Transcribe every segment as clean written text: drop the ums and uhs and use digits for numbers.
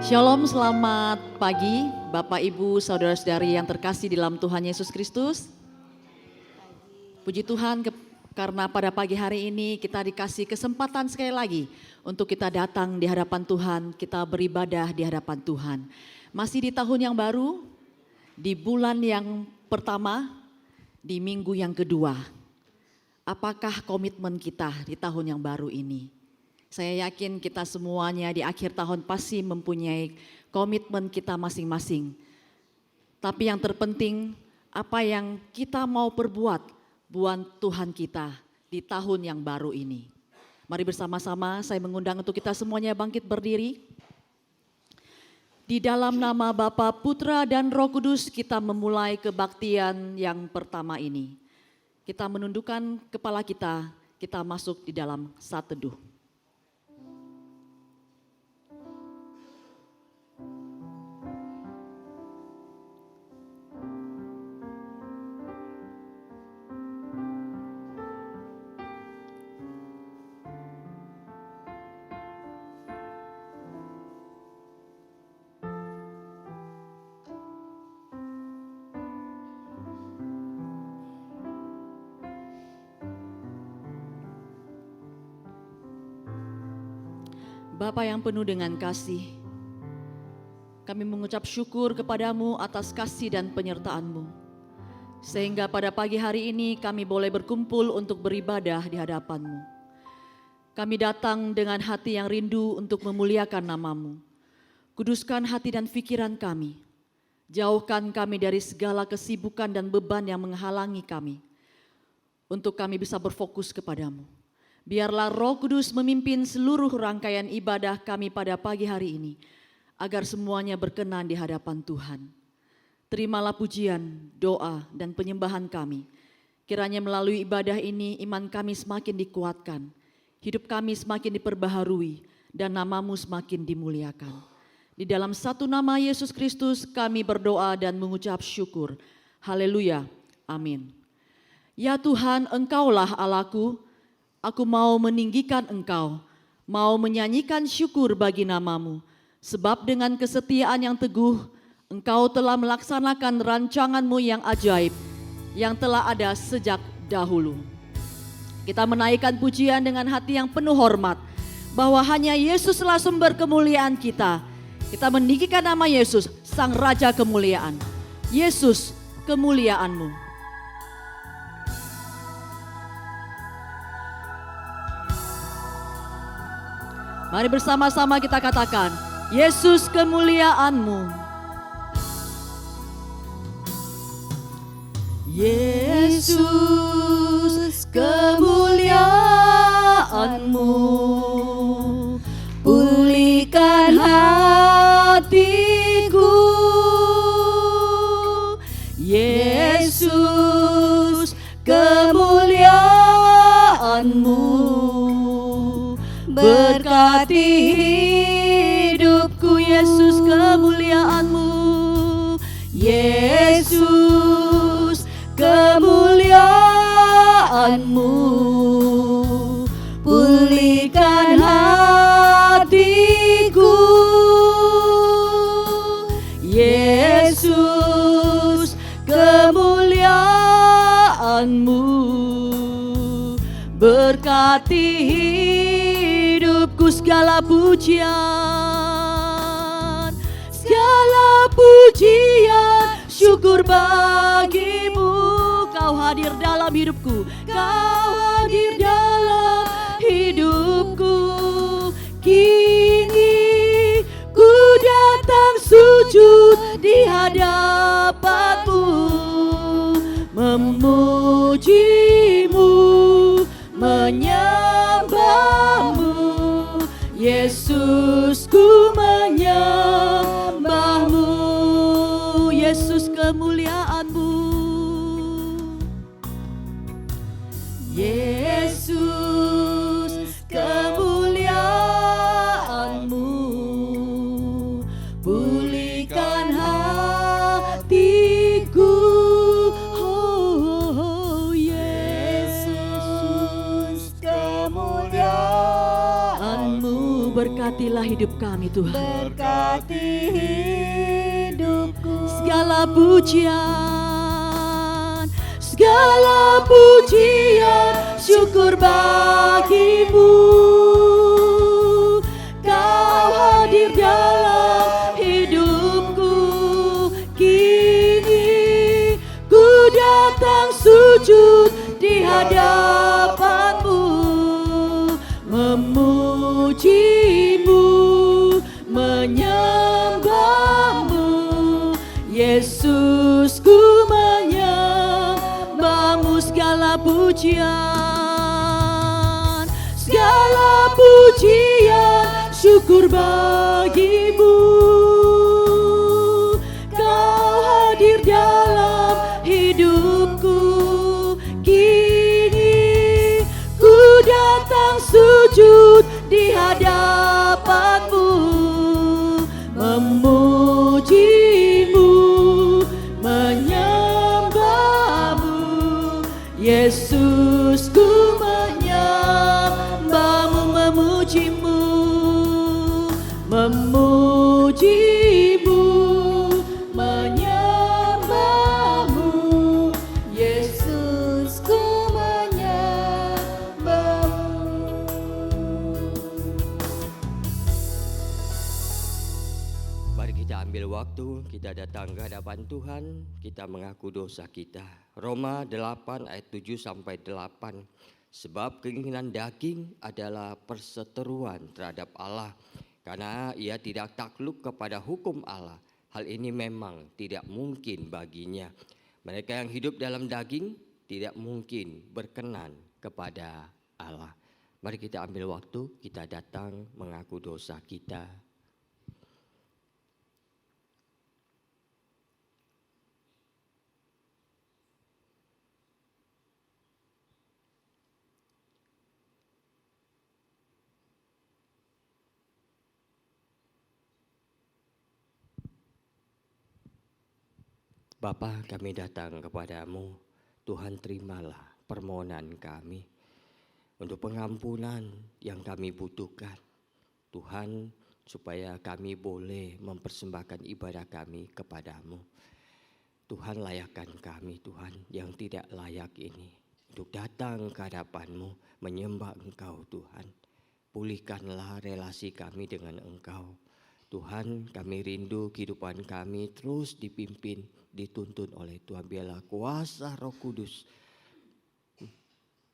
Shalom, selamat pagi Bapak Ibu Saudara-saudari yang terkasih di dalam Tuhan Yesus Kristus. Puji Tuhan karena pada pagi hari ini kita dikasih kesempatan sekali lagi untuk kita datang di hadapan Tuhan, kita beribadah di hadapan Tuhan. Masih di tahun yang baru, di bulan yang pertama, di minggu yang kedua. Apakah komitmen kita di tahun yang baru ini? Saya yakin kita semuanya di akhir tahun pasti mempunyai komitmen kita masing-masing. Tapi yang terpenting, apa yang kita mau perbuat buat Tuhan kita di tahun yang baru ini. Mari bersama-sama saya mengundang untuk kita semuanya bangkit berdiri. Di dalam nama Bapa, Putra dan Roh Kudus kita memulai kebaktian yang pertama ini. Kita menundukkan kepala kita masuk di dalam saat teduh. Bapa yang penuh dengan kasih, kami mengucap syukur kepadamu atas kasih dan penyertaan-Mu. Sehingga pada pagi hari ini kami boleh berkumpul untuk beribadah di hadapan-Mu. Kami datang dengan hati yang rindu untuk memuliakan nama-Mu. Kuduskan hati dan pikiran kami. Jauhkan kami dari segala kesibukan dan beban yang menghalangi kami. Untuk kami bisa berfokus kepadamu. Biarlah Roh Kudus memimpin seluruh rangkaian ibadah kami pada pagi hari ini, agar semuanya berkenan di hadapan Tuhan. Terimalah pujian, doa, dan penyembahan kami. Kiranya melalui ibadah ini iman kami semakin dikuatkan, hidup kami semakin diperbaharui, dan nama-Mu semakin dimuliakan. Di dalam satu nama Yesus Kristus kami berdoa dan mengucap syukur. Haleluya, amin. Ya Tuhan, Engkaulah Allahku. Aku mau meninggikan Engkau, mau menyanyikan syukur bagi nama-Mu. Sebab dengan kesetiaan yang teguh, Engkau telah melaksanakan rancangan-Mu yang ajaib, yang telah ada sejak dahulu. Kita menaikkan pujian dengan hati yang penuh hormat, bahwa hanya Yesuslah sumber kemuliaan kita. Kita meninggikan nama Yesus, Sang Raja Kemuliaan. Yesus, kemuliaan-Mu. Mari bersama-sama kita katakan, Yesus kemuliaan-Mu. Yesus kemuliaan-Mu, pulihkan hatiku. Yesus kemuliaan-Mu, berkati hidupku. Yesus kemuliaan-Mu, Yesus kemuliaan-Mu, pulihkan hatiku. Yesus kemuliaan-Mu, berkati hidupku. Segala pujian, syukur bagimu. Kau hadir dalam hidupku, Kau hadir dalam hidupku. Kini ku datang sujud di hadapan-Mu, memuji-Mu, menyembah-Mu. Yesus, ku menyembah-Mu. Yesus kemuliaan-Mu. Yesus kemuliaan-Mu, pulihkan hatiku. Oh, Yesus kemuliaan-Mu, berkati Berkatilah hidup kami Tuhan. Berkati hidupku. Segala pujian, segala pujian, syukur bagimu. Kau hadir dalam hidupku. Kini ku datang sujud di hadapanmu, memujimu, menyembahmu. Yesus, ku menyembahmu. Segala pujian, segala pujian, syukur bagimu. Kau hadir dalam hidupku. Kini ku datang sujud di hadapanmu, memujimu, menyembahmu. Yesus, ku menyembahmu, memujimu, memujimu, menyembahmu. Yesus, ku menyembahmu. Mari kita ambil waktu, kita datang ke hadapan Tuhan, kita mengaku dosa kita. Roma 8 ayat 7 sampai 8. Sebab keinginan daging adalah perseteruan terhadap Allah, karena ia tidak takluk kepada hukum Allah. Hal ini memang tidak mungkin baginya. Mereka yang hidup dalam daging tidak mungkin berkenan kepada Allah. Mari kita ambil waktu, kita datang mengaku dosa kita. Bapa, kami datang kepadamu. Tuhan, terimalah permohonan kami untuk pengampunan yang kami butuhkan. Tuhan, supaya kami boleh mempersembahkan ibadah kami kepadamu. Tuhan, layakkan kami, Tuhan, yang tidak layak ini, untuk datang ke hadapan-Mu, menyembah Engkau, Tuhan. Pulihkanlah relasi kami dengan Engkau. Tuhan, kami rindu kehidupan kami terus dipimpin, dituntun oleh Tuhan. Biarlah kuasa Roh Kudus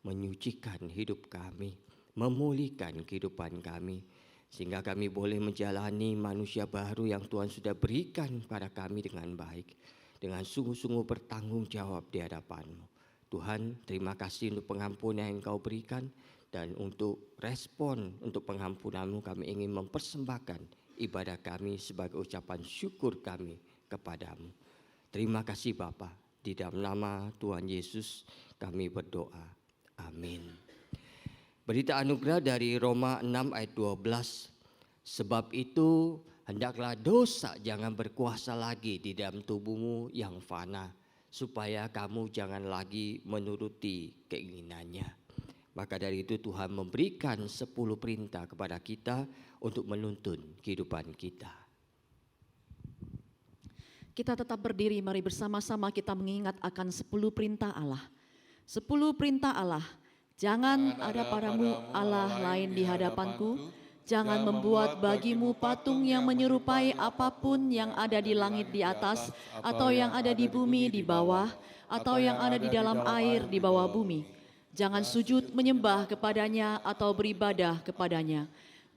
menyucikan hidup kami, memulihkan kehidupan kami, sehingga kami boleh menjalani manusia baru yang Tuhan sudah berikan pada kami dengan baik, dengan sungguh-sungguh bertanggung jawab di hadapan-Mu. Tuhan, terima kasih untuk pengampunan yang Engkau berikan, dan untuk respon untuk pengampunan-Mu kami ingin mempersembahkan ibadah kami sebagai ucapan syukur kami kepadamu. Terima kasih Bapa, di dalam nama Tuhan Yesus kami berdoa. Amin. Berita anugerah dari Roma 6 ayat 12. Sebab itu hendaklah dosa jangan berkuasa lagi di dalam tubuhmu yang fana, supaya kamu jangan lagi menuruti keinginannya. Maka dari itu Tuhan memberikan 10 perintah kepada kita untuk menuntun kehidupan kita. Kita tetap berdiri, mari bersama-sama kita mengingat akan 10 perintah Allah. 10 perintah Allah. Jangan ada padamu Allah lain di hadapanku. Jangan membuat bagimu patung yang menyerupai apapun yang ada di langit di atas, atau yang ada di bumi di bawah, atau yang ada di dalam air di bawah bumi. Jangan sujud menyembah kepadanya atau beribadah kepadanya.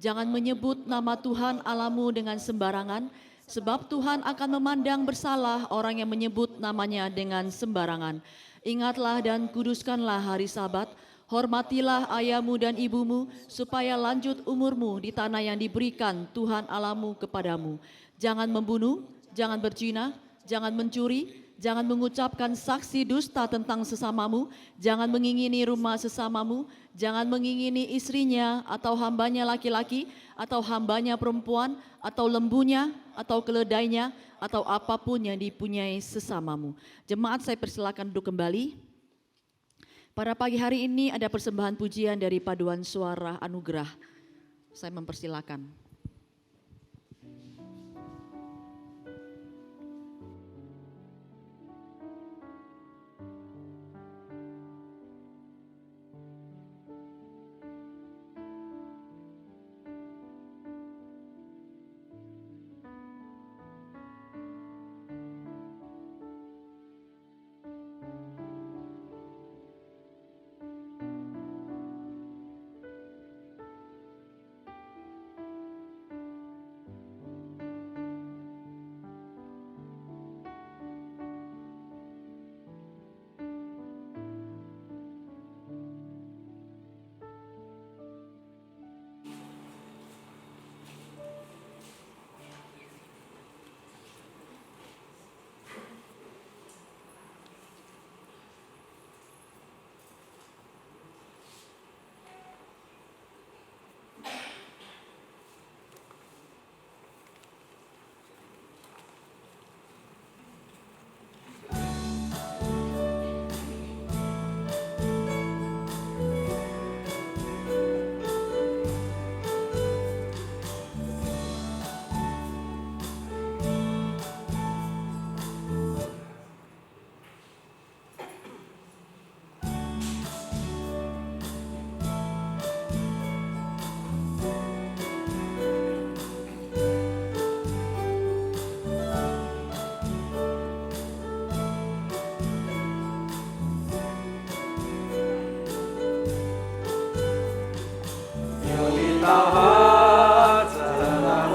Jangan menyebut nama Tuhan Allahmu dengan sembarangan, sebab Tuhan akan memandang bersalah orang yang menyebut namanya dengan sembarangan. Ingatlah dan kuduskanlah hari Sabat. Hormatilah ayahmu dan ibumu, supaya lanjut umurmu di tanah yang diberikan Tuhan Allahmu kepadamu. Jangan membunuh, jangan berzina, jangan mencuri, jangan mengucapkan saksi dusta tentang sesamamu, jangan mengingini rumah sesamamu, jangan mengingini istrinya atau hambanya laki-laki, atau hambanya perempuan, atau lembunya, atau keledainya, atau apapun yang dipunyai sesamamu. Jemaat, saya persilakan duduk kembali. Pada pagi hari ini ada persembahan pujian dari Paduan Suara Anugerah. Saya mempersilakan.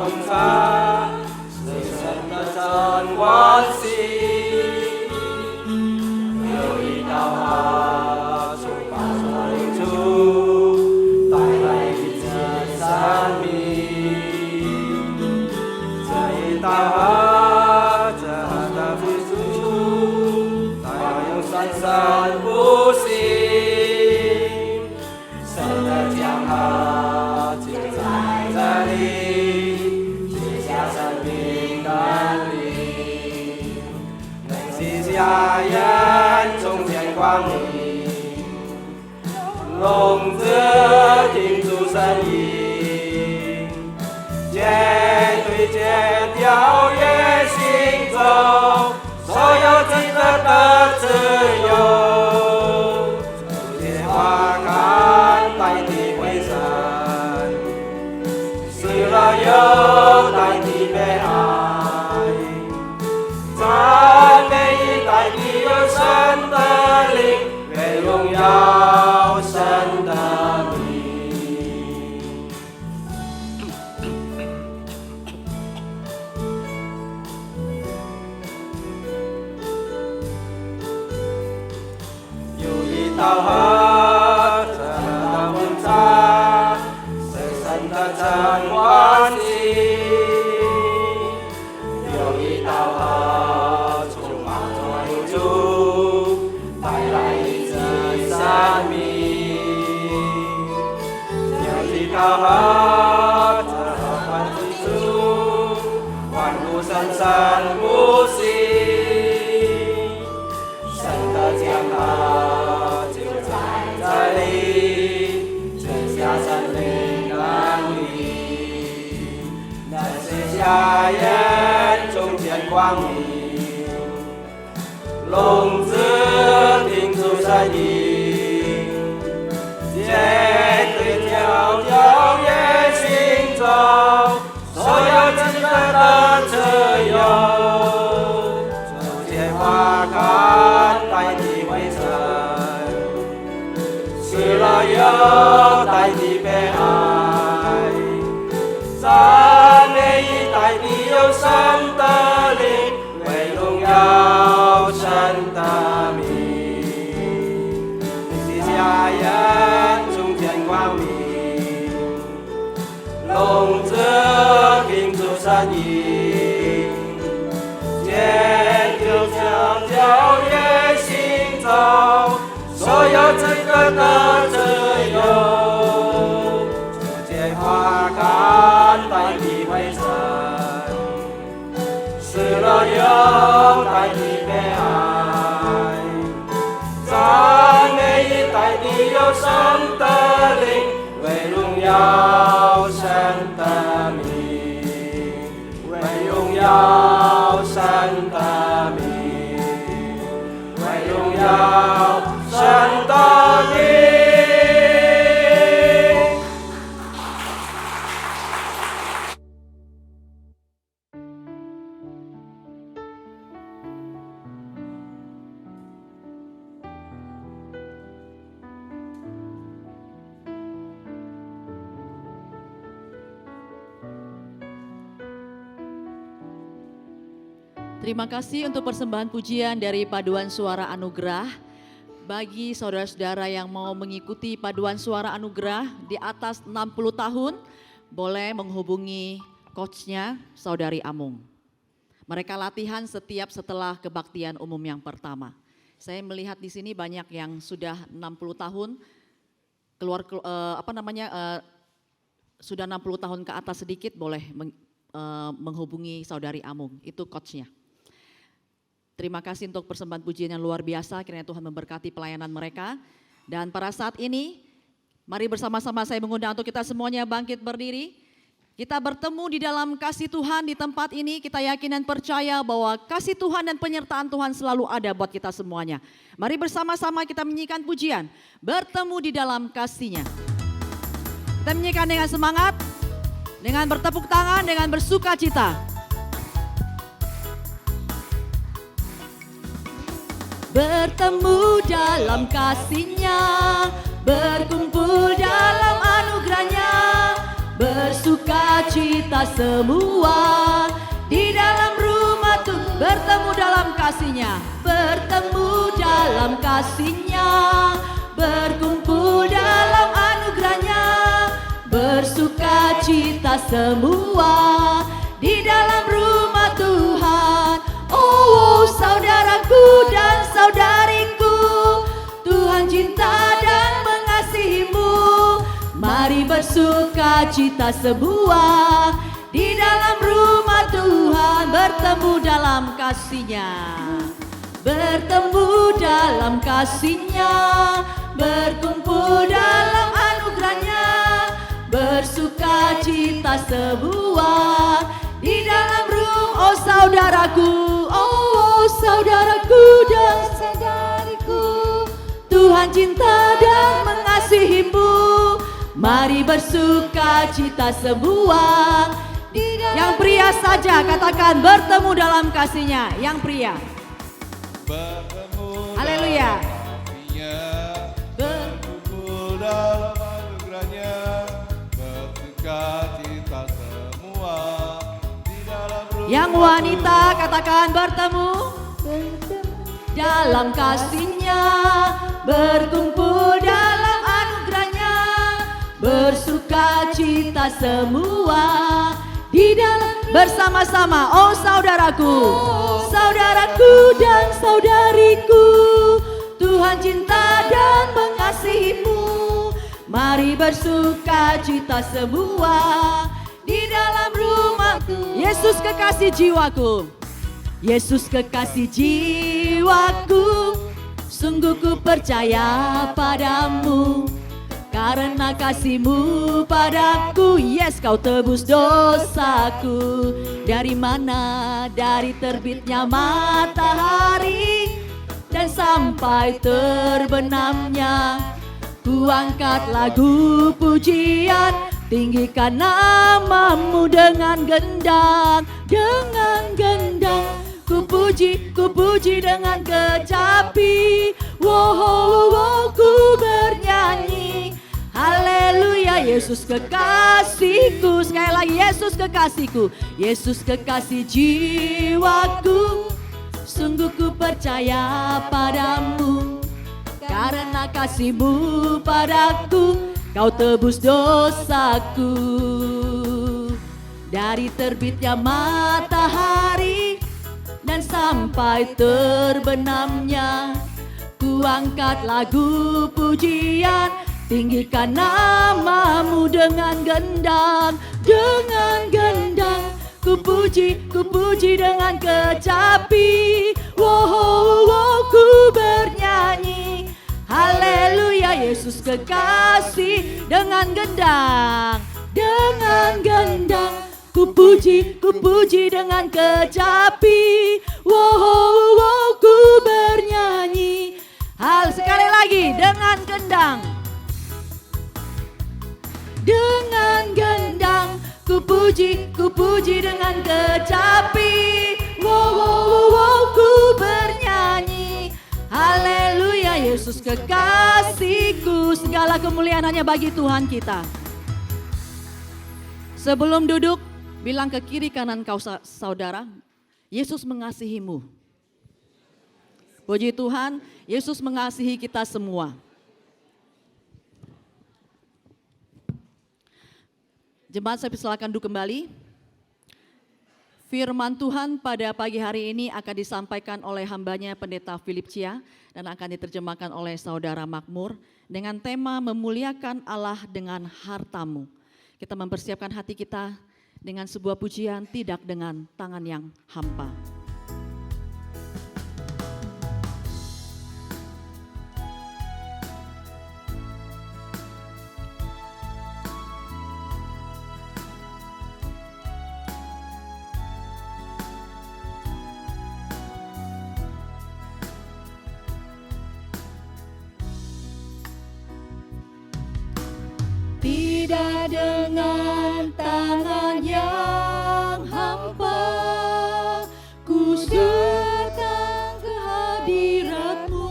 bangsa sesama dan wasi Yoi tao ha chung pa soing chu tai lai ji san mi Jai tao ha cha ta phu chu tai yong san san bu si san ta jiang ha jing zai zai li ji xia san min dan li能是家人中间光明，龙子听出声音，绝对戒掉越心中所有自个的自由，竹节花开代替灰尘，死了又代替悲哀。赞美一代的有神的灵，为荣耀神的名。有一道河，这的文章，是神的真欢喜。有一道河，充满追逐，带来一次生命。有一道河，这河欢之处，万物生生不息。神的江河就在这里，垂下神灵能力，那是家人中间光明，龙子听出声音，绝对条条约心中所有自个的自由，竹节花开代替灰尘，死了又代替悲哀，赞美一代的有神的灵，为荣耀神的名。你是家人中间光明，龙子听出声音，解救条条约心中所有自个的自由，竹节花开代替灰尘，死了又代替悲哀，赞美一代的有神的灵，为荣耀神的名，为荣耀神的名，为荣耀神的名。Terima kasih untuk persembahan pujian dari Paduan Suara Anugerah. Bagi saudara-saudara yang mau mengikuti Paduan Suara Anugerah di atas 60 tahun, boleh menghubungi coachnya Saudari Amung. Mereka latihan setiap setelah kebaktian umum yang pertama. Saya melihat di sini banyak yang sudah 60 tahun, sudah 60 tahun ke atas sedikit, boleh menghubungi Saudari Amung, itu coachnya. Terima kasih untuk persembahan pujian yang luar biasa, kiranya Tuhan memberkati pelayanan mereka. Dan pada saat ini, mari bersama-sama saya mengundang untuk kita semuanya bangkit berdiri. Kita bertemu di dalam kasih Tuhan di tempat ini, kita yakin dan percaya bahwa kasih Tuhan dan penyertaan Tuhan selalu ada buat kita semuanya. Mari bersama-sama kita menyanyikan pujian, bertemu di dalam kasih-Nya. Kita menyanyikan dengan semangat, dengan bertepuk tangan, dengan bersuka cita. Bertemu dalam kasih-Nya, berkumpul dalam anugerah-Nya, bersukacita semua di dalam rumah Tuhan, bertemu dalam kasih-Nya, bertemu dalam kasih-Nya, berkumpul dalam anugerah-Nya, bersukacita semua di dalam rumah Tuhan. Oh, saudaraku dan saudariku, Tuhan cinta dan mengasihimu. Mari bersukacita semua di dalam rumah Tuhan, bertemu dalam kasih-Nya, bertemu dalam kasih-Nya, berkumpul dalam anugerah-Nya, bersukacita semua di dalam rumah. Oh saudaraku, oh saudaraku dan saudariku, Tuhan cinta dan mengasihimu. Mari bersukacita semua. Yang pria saja katakan bertemu dalam kasih-Nya. Yang pria. Haleluya. Berkumpul dalam anugerah-Nya, bersukacita semua di dalam rumah. Yang wanita katakan bertemu dalam kasih-Nya, berkumpul dalam anugerah-Nya, bersukacita semua di dalam bersama-sama. Oh saudaraku, saudaraku dan saudariku, Tuhan cinta dan mengasihimu. Mari bersukacita semua di dalam rumah Tuhan. Yesus kekasih jiwaku, Yesus kekasih jiwaku, sungguh ku percaya padamu. Karena kasih-Mu padaku, yes, Kau tebus dosaku. Dari mana? Dari terbitnya matahari dan sampai terbenamnya. Ku angkat lagu pujian, tinggikan nama-Mu dengan gendang. Dengan gendang ku puji dengan kecapi. Wow, ku bernyanyi. Haleluya, Yesus kekasihku. Sekali lagi, Yesus kekasihku, Yesus kekasih jiwaku, sungguh ku percaya padamu. Karena kasih-Mu padaku, Kau tebus dosaku. Dari terbitnya matahari dan sampai terbenamnya, ku angkat lagu pujian, tinggikan nama-Mu dengan gendang. Dengan gendang ku puji dengan kecapi. Wow, ku bernyanyi. Haleluya, Yesus kekasih. Dengan gendang ku puji dengan kecapi. Wow, ku bernyanyi. Sekali lagi, dengan gendang. Dengan gendang ku puji dengan kecapi. Wow, ku bernyanyi. Haleluya, Yesus kekasihku. Segala kemuliaan hanya bagi Tuhan kita. Sebelum duduk, bilang ke kiri kanan kau saudara, Yesus mengasihimu. Puji Tuhan, Yesus mengasihi kita semua. Jemaat, saya silakan duduk kembali. Firman Tuhan pada pagi hari ini akan disampaikan oleh hambanya Pendeta Philip Chia dan akan diterjemahkan oleh Saudara Makmur dengan tema memuliakan Allah dengan hartamu. Kita mempersiapkan hati kita dengan sebuah pujian, tidak dengan tangan yang hampa. Tidak dengan tangan yang hampa, ku datang ke hadirat-Mu,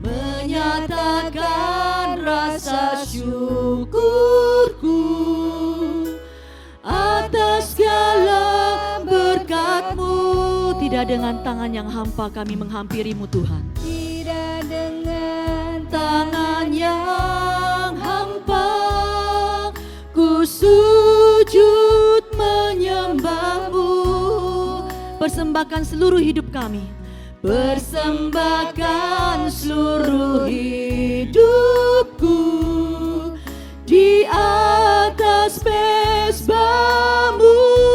menyatakan rasa syukur Tidak dengan tangan yang hampa kami menghampirimu Tuhan. Tidak dengan Tangan yang hampa, ku sujud menyembahmu. Persembahkan seluruh hidup kami. Persembahkan seluruh hidupku di atas mezbahmu.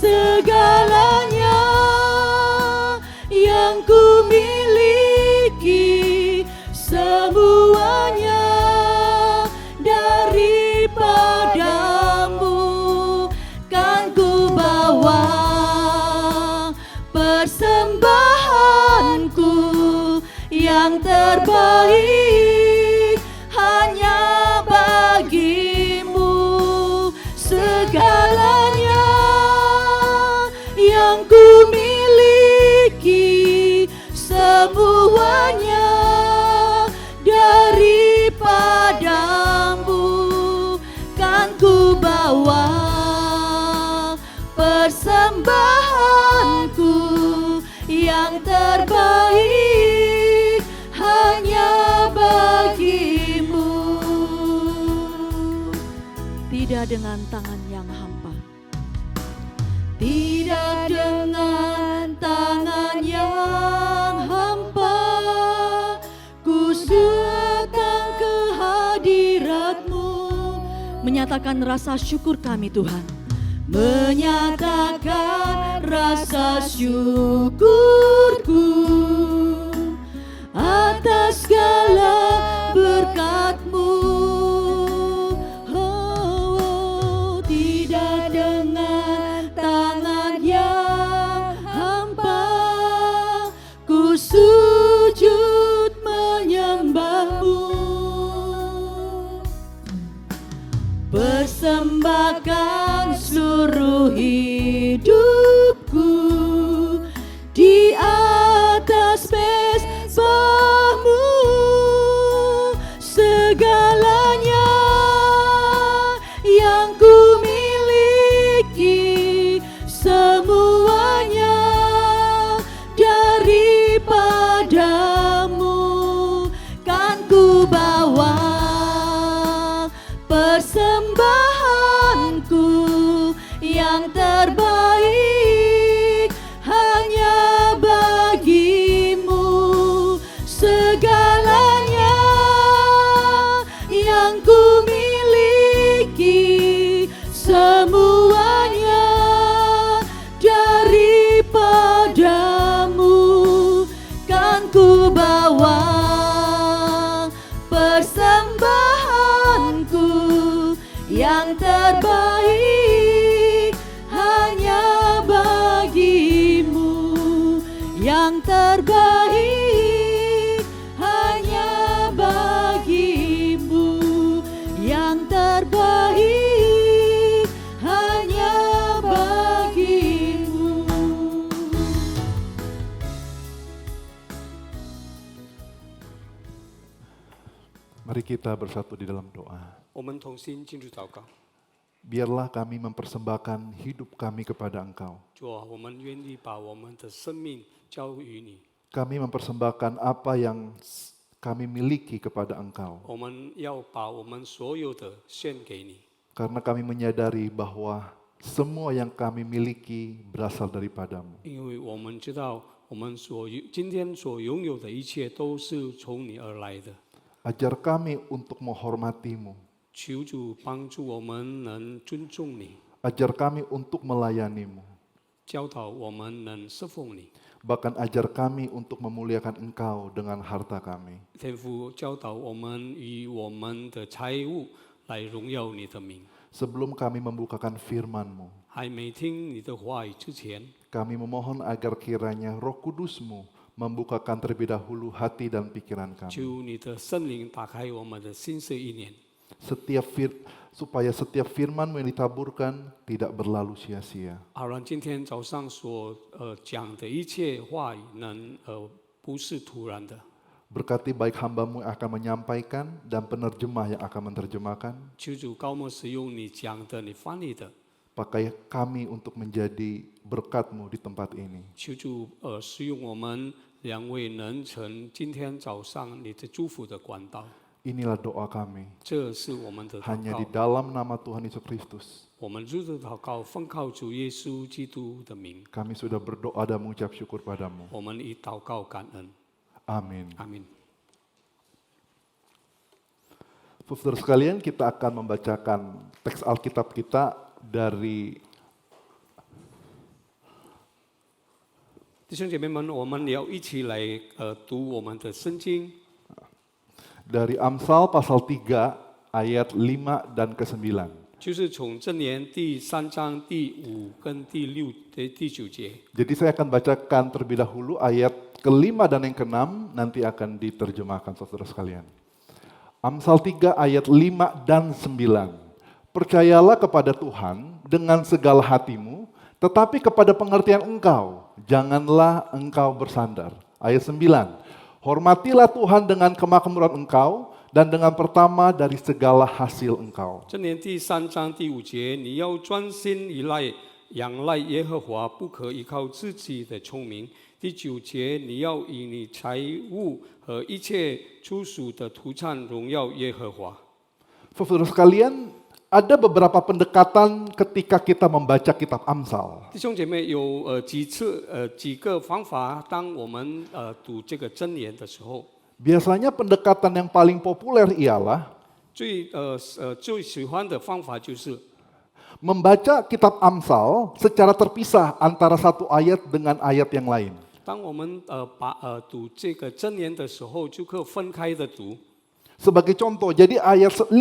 Segalanya yang ku miliki, semuanya daripadamu, kan ku bawa persembahanku yang terbaik hanya bagimu. Segalanya yang ku miliki, semuanya daripadamu, kan ku bawa persembahanku yang terbaik hanya bagimu. Tidak dengan tangan yang hampa, tidak dengan tangan yang hampa, ku datang ke hadirat-Mu, menyatakan rasa syukur kami Tuhan, menyatakan rasa syukurku atas segala berkat-Mu. Oh, tidak dengan tangan yang hampa, ku sujud menyembah-Mu. Persembahkan seluruh hidupku di atas mezbah-Mu. Segalanya yang ku miliki, semuanya daripadamu, kan ku bawa persembahanku yang terbaik hanya bagimu. Segalanya yang ku miliki, semuanya daripadamu, kan ku bawa persembahanku yang terbaik hanya bagimu. Yang terbaik hanya bagimu. Yang terbaik hanya bagimu. Mari kita bersatu di dalam doa. 我们同心进入祷告。 Biarlah kami mempersembahkan hidup kami kepada Engkau. 主啊，我们愿意把我们的生命交于你。 Kami mempersembahkan apa yang kami miliki kepada Engkau. 我们要把我们所有的献给你， Karena kami menyadari bahwa semua yang kami miliki berasal daripadamu. 因为我们知道我们今天所拥有的一切都是从你而来的。 Ajar kami untuk menghormati-Mu. 求主帮助我们能尊重你， Ajar kami untuk melayani-Mu. 教导我们能侍奉你。 Bahkan ajar kami untuk memuliakan Engkau dengan harta kami. 天父教导我们以我们的财物来荣耀你的名。 Sebelum kami membukakan firman-Mu, 还没听你的话语之前， kami memohon agar kiranya Roh Kudus-Mu membukakan terlebih dahulu hati dan pikiran kami. 求你的圣灵打开我们的心思意念， Supaya setiap firman-Mu yang ditaburkan tidak berlalu sia-sia. 好让今天早上所讲的一切话语能不是突然的。 Berkati baik hamba-Mu yang akan menyampaikan dan penerjemah yang akan menerjemahkan. 求主高莫使用你讲的、你翻译的， Pakai kami untuk menjadi berkat-Mu di tempat ini. 求主使用我们两位能成今天早上你的祝福的管道。 Inilah doa kami. 这是我们的祷 Hanya 告 di。dalam nama Tuhan Yesus Kristus. 我们如此祷告，奉靠主耶稣基督的名， Kami sudah berdoa dan mengucap syukur padamu. 我们以祷告感恩。 Amin. 阿门。 Saudara sekalian, kita akan membacakan teks Alkitab kita dari 弟兄姐妹们，我们要一起来读我们的圣经。 dari Amsal pasal 3 ayat 5 dan ke-9. 就是从箴言第3章第5跟第6第9节。 Jadi saya akan bacakan terlebih dahulu ayat ke-5 dan yang ke-6, nanti akan diterjemahkan saudara sekalian. Amsal 3 ayat 5 dan 9. Percayalah kepada Tuhan dengan segala hatimu, tetapi kepada pengertian engkau, janganlah engkau bersandar. Ayat 9. Hormatilah Tuhan dengan kemakmuran engkau, dan dengan pertama dari segala hasil engkau. 箴言第3章第5节，你要专心仰赖耶和华，不可依靠自己的聪明。第9节，你要以你财物和一切出属的土产荣耀耶和华。 Saudara sekalian, ada beberapa pendekatan ketika kita membaca kitab Amsal. 弟兄姐妹，有几个方法，当我们读这个箴言的时候， Biasanya pendekatan yang paling populer ialah 最喜欢的方法就是 membaca kitab Amsal secara terpisah antara satu ayat dengan ayat yang lain. 当我们读这个箴言的时候，就可以分开的读。 Sebagai contoh, jadi ayat 5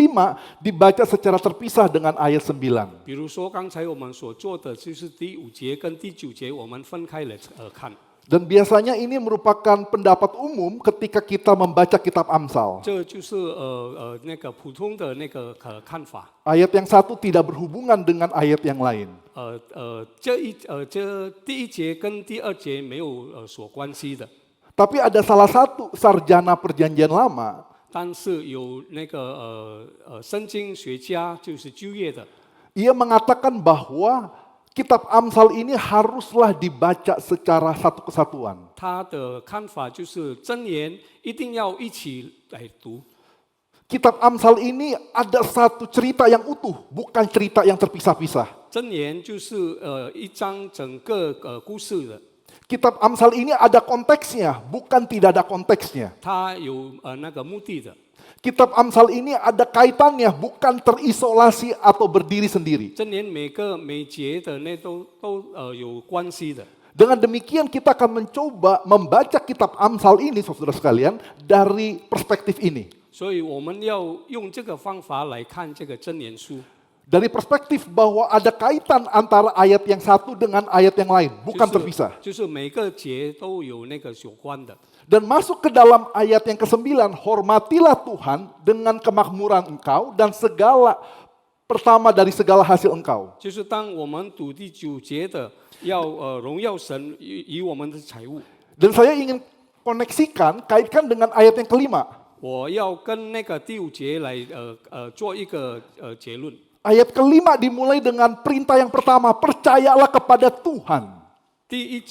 dibaca secara terpisah dengan ayat 9. 比如说，刚才我们所做的就是第5节跟第9节，我们分开来看。 Dan biasanya ini merupakan pendapat umum ketika kita membaca kitab Amsal. 这就是那个普通的那个看法。 Ayat yang satu tidak berhubungan dengan ayat yang lain. 这第1节跟第2节没有所关系的， Tapi ada salah satu sarjana perjanjian lama 但是有那个圣经学家就是旧约的， ia mengatakan bahwa kitab Amsal ini haruslah dibaca secara satu kesatuan. 他的看法就是箴言一定要一起来读。 Kitab Amsal ini ada satu cerita yang utuh, bukan cerita yang terpisah-pisah. 箴言就是一章整个故事的， Kitab Amsal ini ada konteksnya, bukan tidak ada konteksnya. 它有那个目的的。 Kitab Amsal ini ada kaitannya, bukan terisolasi atau berdiri sendiri. 箴言每节的那都有关系的。 Dengan demikian kita akan mencoba membaca kitab Amsal ini, saudara sekalian, dari perspektif ini. 所以我们要用这个方法来看这个箴言书， Dari perspektif bahwa ada kaitan antara ayat yang satu dengan ayat yang lain, bukan terpisah. 就是每个节都有那个有关的。 Dan masuk ke dalam ayat yang ke-9, hormatilah Tuhan dengan kemakmuran engkau dan pertama dari segala hasil engkau. 就是当我们读第9节的，要荣耀神以我们的财物。 Dan saya ingin kaitkan dengan ayat yang ke-5. 我要跟那个第5节来做一个结论。 Ayat ke-5 dimulai dengan perintah yang pertama, percayalah kepada Tuhan. 第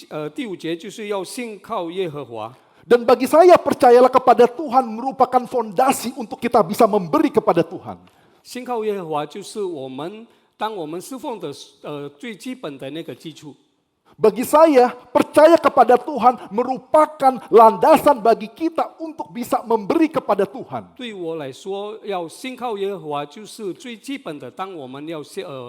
5节就是要信靠耶和华。 Dan bagi saya percayalah kepada Tuhan merupakan fondasi untuk kita bisa memberi kepada Tuhan. 信靠耶和华就是当我们侍奉的最基本的那个基础。 Bagi saya, percaya kepada Tuhan merupakan landasan bagi kita untuk bisa memberi kepada Tuhan. 对我来说，要信靠耶和华就是最基本的。当我们要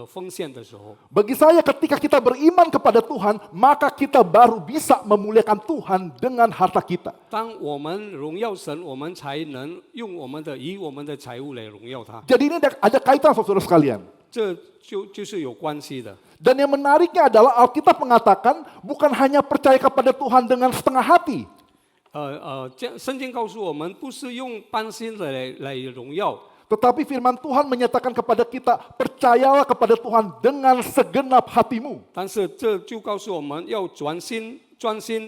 奉献的时候， Bagi saya ketika kita beriman kepada Tuhan, maka kita baru bisa memuliakan Tuhan dengan harta kita. 当我们荣耀神，我们才能以我们的财物来荣耀他。 Jadi ini ada kaitan saudara sekalian. 这就是有关系的。 Dan yang menariknya adalah Alkitab mengatakan bukan hanya percaya kepada Tuhan dengan setengah hati. 圣经告诉我们，不是用半心来荣耀， Tetapi firman Tuhan menyatakan kepada kita, percayalah kepada Tuhan dengan segenap hatimu. 但是这就告诉我们要专心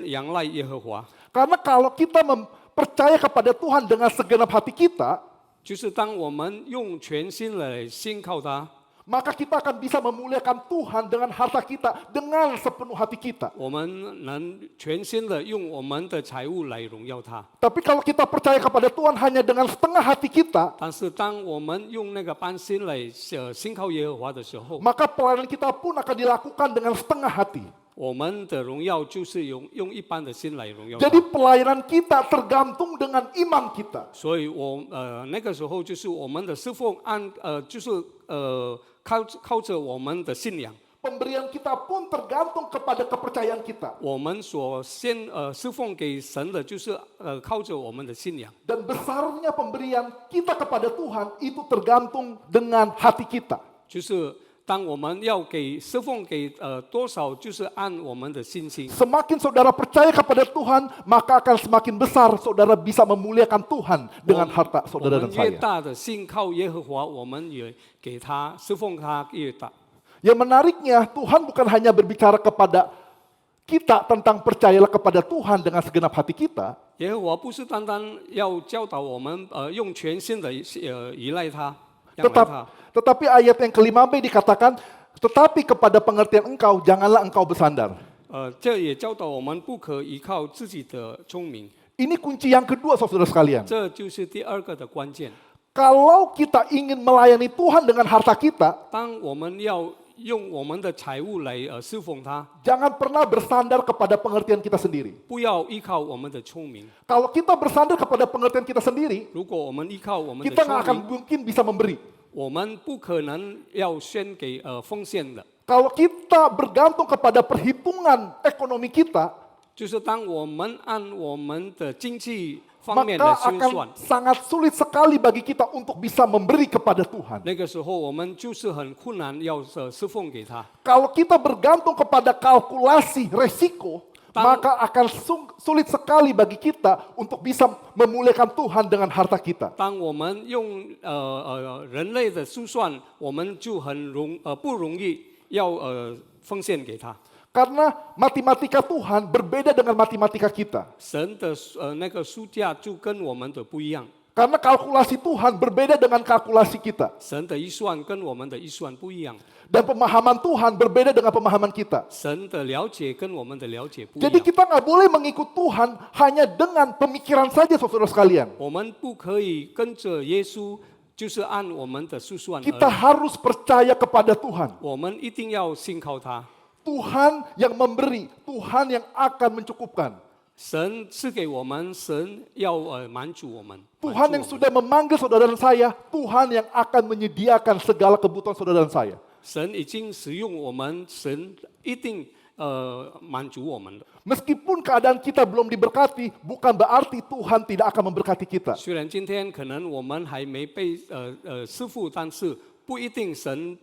仰赖耶和华。 Karena kalau kita percaya kepada Tuhan dengan segenap hati kita, 就是当我们用全心来信靠他， maka kita akan bisa memuliakan Tuhan dengan harta kita, dengan sepenuh hati kita. 我们能全心的用我们的财物来荣耀他。 Tapi kalau kita percaya kepada Tuhan hanya dengan setengah hati kita, 但是当我们用那个半心来信靠耶和华的时候， maka pelayanan kita pun akan dilakukan dengan setengah hati. 我们的荣耀就是用一般的心来荣耀他。 Jadi pelayanan kita tergantung dengan iman kita. 所以那个时候就是我们的侍奉就是靠着我们的信仰。 Pemberian kita pun tergantung kepada kepercayaan kita. 我们所侍奉给神的，就是靠着我们的信仰。 Dan besarnya pemberian kita kepada Tuhan itu tergantung dengan hati kita. 就是当我们要侍奉给多少，就是按我们的信心。 Semakin saudara percaya kepada Tuhan, maka akan semakin besar saudara bisa memuliakan Tuhan dengan harta 我 saudara 们 dan 越 saya. 大的信靠耶和华，我们也给他侍奉他越大。 Yang menariknya, Tuhan bukan hanya berbicara kepada kita tentang percayalah kepada Tuhan dengan segenap hati kita, 耶和华不是单单要教导我们用全心的依赖他，仰赖他。 tetapi ayat yang ke-5b dikatakan, tetapi kepada pengertian engkau, janganlah engkau bersandar. 这也教导我们不可依靠自己的聪明， Ini kunci yang kedua saudara sekalian. 这就是第二个的关键。 Kalau kita ingin melayani Tuhan dengan harta kita, 当我们要用我们的财物来侍奉他， jangan pernah bersandar kepada pengertian kita sendiri. 不要依靠我们的聪明。 Kalau kita bersandar kepada pengertian kita sendiri, 如果我们依靠我们的 kita nggak 聪 akan 明， mungkin bisa memberi. 我们不可能要献给奉献的。 Kalau kita bergantung kepada perhitungan ekonomi kita, 就是当我们按我们的经济方面来 maka 心算 akan，sangat sulit sekali bagi kita untuk bisa memberi kepada Tuhan. 那个时候我们就是很困难要侍奉给他。 Kalau kita bergantung kepada kalkulasi resiko, maka akan sulit sekali bagi kita untuk bisa memuliakan Tuhan dengan harta kita. 当我们用人类的估算，我们就不容易要奉献给他。 Karena matematika Tuhan berbeda dengan matematika kita. 神的那个书价就跟我们的不一样， Karena kalkulasi Tuhan berbeda dengan kalkulasi kita. 神的预算跟我们的预算不一样， Dan pemahaman Tuhan berbeda dengan pemahaman kita. 神的了解跟我们的了解不一 Jadi 样。 kita nggak boleh mengikut Tuhan hanya dengan pemikiran saja saudara sekalian. 我们不可以跟着耶稣，就是按我们的数算而 Kita 已。 harus percaya kepada Tuhan. 我们一定要信靠他。 Tuhan yang memberi, Tuhan yang akan mencukupkan. 神赐给我们，神要满足我们。 Tuhan yang sudah memanggil saudara dan saya, Tuhan yang akan menyediakan segala kebutuhan saudara dan saya. 神已经使用我们，神一定满足我们的。 Meskipun keadaan kita belum diberkati, bukan berarti Tuhan tidak akan memberkati kita. 虽然今天可能我们还没被赐福，但是不一定神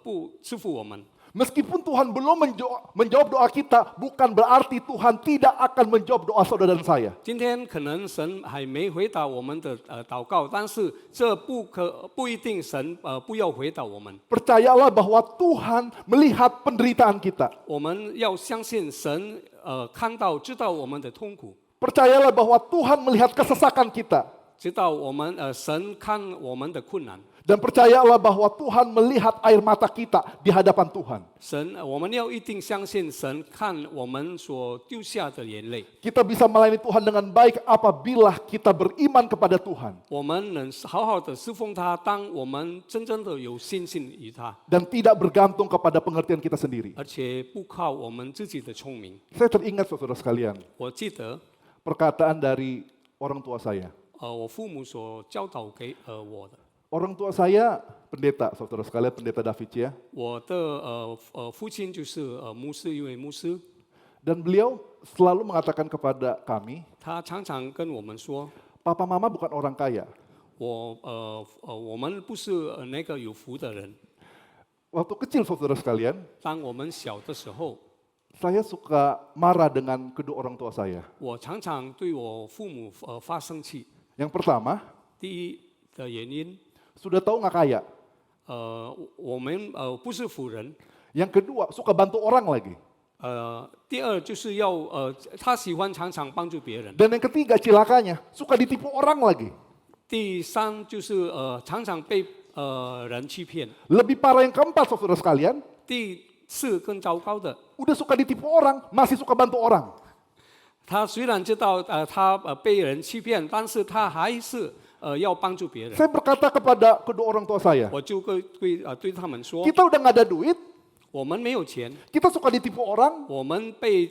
不赐福我们。 Meskipun Tuhan belum menjawab doa kita, bukan berarti Tuhan tidak akan menjawab doa saudara dan saya. 今天可能神还没回答我们的祷告，但是这不一定神不要回答我们。 Percayalah bahwa Tuhan melihat penderitaan kita. 我们要相信神看到知道我们的痛苦， Percayalah bahwa Tuhan melihat kesesakan kita. 知道我们神看我们的困难。 Dan percayalah bahwa Tuhan melihat air mata kita di hadapan Tuhan. 我们要一定相信神看我们所丢下的眼泪。 Kita bisa melayani Tuhan dengan baik apabila kita beriman kepada Tuhan. 我们能好好的侍奉他，当我们真正的有信心于他， Dan tidak bergantung kepada pengertian kita sendiri. 而且不靠我们自己的聪明。 Saya teringat saudara sekalian, 我记得 perkataan dari orang tua saya. 我父母所教导给我的。 Orang tua saya pendeta, saudara sekalian, pendeta David ya. 我的父亲就是牧师，一位牧师， Dan beliau selalu mengatakan kepada kami, 他常常跟我们说， Papa Mama bukan orang kaya. 我们不是那个有福的人。 Waktu kecil saudara sekalian, 当我们小的时候， saya suka marah dengan kedua orang tua saya. 我常常对我父母发生气。 Yang pertama, 第一的原因， sudah tahu nggak kaya. 我们不是富人。 Yang kedua, suka bantu orang lagi. 第二就是要他喜欢常常帮助别人。 Dan yang ketiga, cilakanya, suka ditipu orang lagi. 第三就是常常被人欺骗。 Lebih parah yang keempat, saudara sekalian, 第四更糟糕的， udah suka ditipu orang, masih suka bantu orang. 他虽然知道他被人欺骗，但是他还是要帮助别人。 Saya berkata kepada kedua orang tua saya, 我就对他们说， kita udah nggak ada duit, 我们没有钱， kita suka ditipu orang, 我们被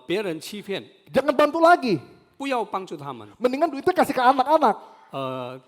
别人欺骗， jangan bantu lagi. 不要帮助他们。 Mendingan duitnya kasih ke anak-anak.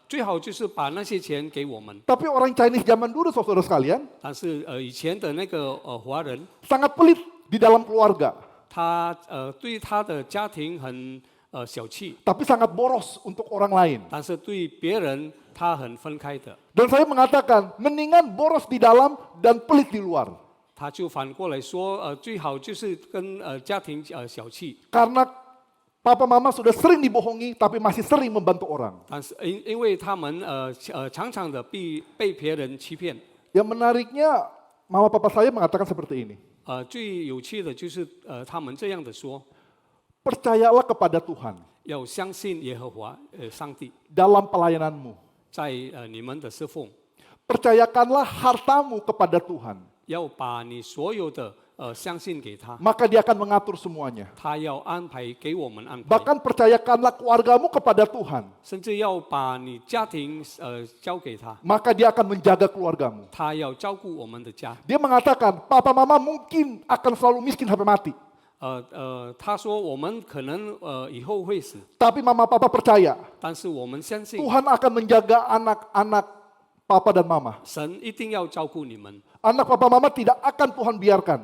最好就是把那些钱给我们。 Tapi orang Chinese zaman dulu, saudara sekalian, 但是以前的那个华人， sangat pelit di dalam keluarga, 他对他的家庭很小气， tapi sangat boros untuk orang lain. 但是对别人他很分开的。 Dan saya mengatakan, mendingan boros di dalam dan pelit di luar. 他就反过来说，最好就是跟家庭小气。 Karena papa mama sudah sering dibohongi, tapi masih sering membantu orang. 但是因为他们常常的被别人欺骗。 Yang menariknya, mama papa saya mengatakan seperti ini. 最有趣的就是他们这样的说， Percayalah kepada Tuhan 要相信耶和华上帝， dalam pelayananmu. 在你们的侍奉， Percayakanlah hartamu kepada Tuhan. 要把你所有的相信给他， Maka dia akan mengatur semuanya. 他要安排给我们安排， Bahkan percayakanlah keluargamu kepada Tuhan. 甚至要把你家庭交给他， Maka dia akan menjaga keluargamu. 他要照顾我们的家。 Dia mengatakan, papa mama mungkin akan selalu miskin sampai mati. 他说我们可能以后会死， Tapi mama papa percaya, 但是我们相信 Tuhan akan menjaga anak-anak papa dan mama. 神一定要照顾你们。 Anak papa mama tidak akan Tuhan biarkan.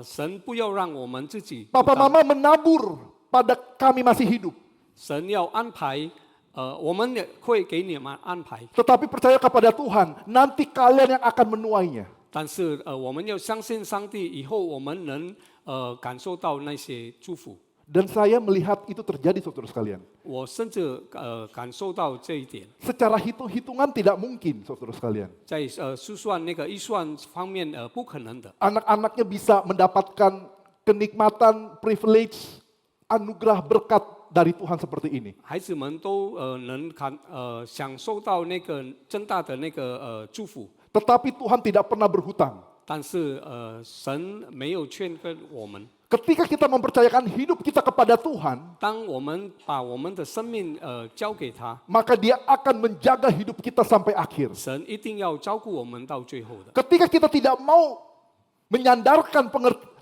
神不要让我们自己孤 Papa 单， mama menabur pada kami masih hidup. 神要安排，我们也会给你们安排， Tetapi percaya kepada Tuhan, nanti kalian yang akan menuainya. 但是我们要相信上帝，以后我们能感受到那些祝福。 Dan saya melihat itu terjadi, saudara sekalian. 我甚至感受到这一点， Secara hitung-hitungan tidak mungkin, saudara sekalian. 在计算那个预算方面不可能的。 Anak-anaknya bisa mendapatkan kenikmatan, privilege, anugerah berkat dari Tuhan seperti ini. 孩子们都能享受到那个真大的那个祝福， Tetapi Tuhan tidak pernah berhutang. 但是神没有劝跟我们。 Ketika kita mempercayakan hidup kita kepada Tuhan, 当我们把我们的生命交给他， maka Dia akan menjaga hidup kita sampai akhir. 神一定要照顾我们到最后的。 Ketika kita tidak mau menyandarkan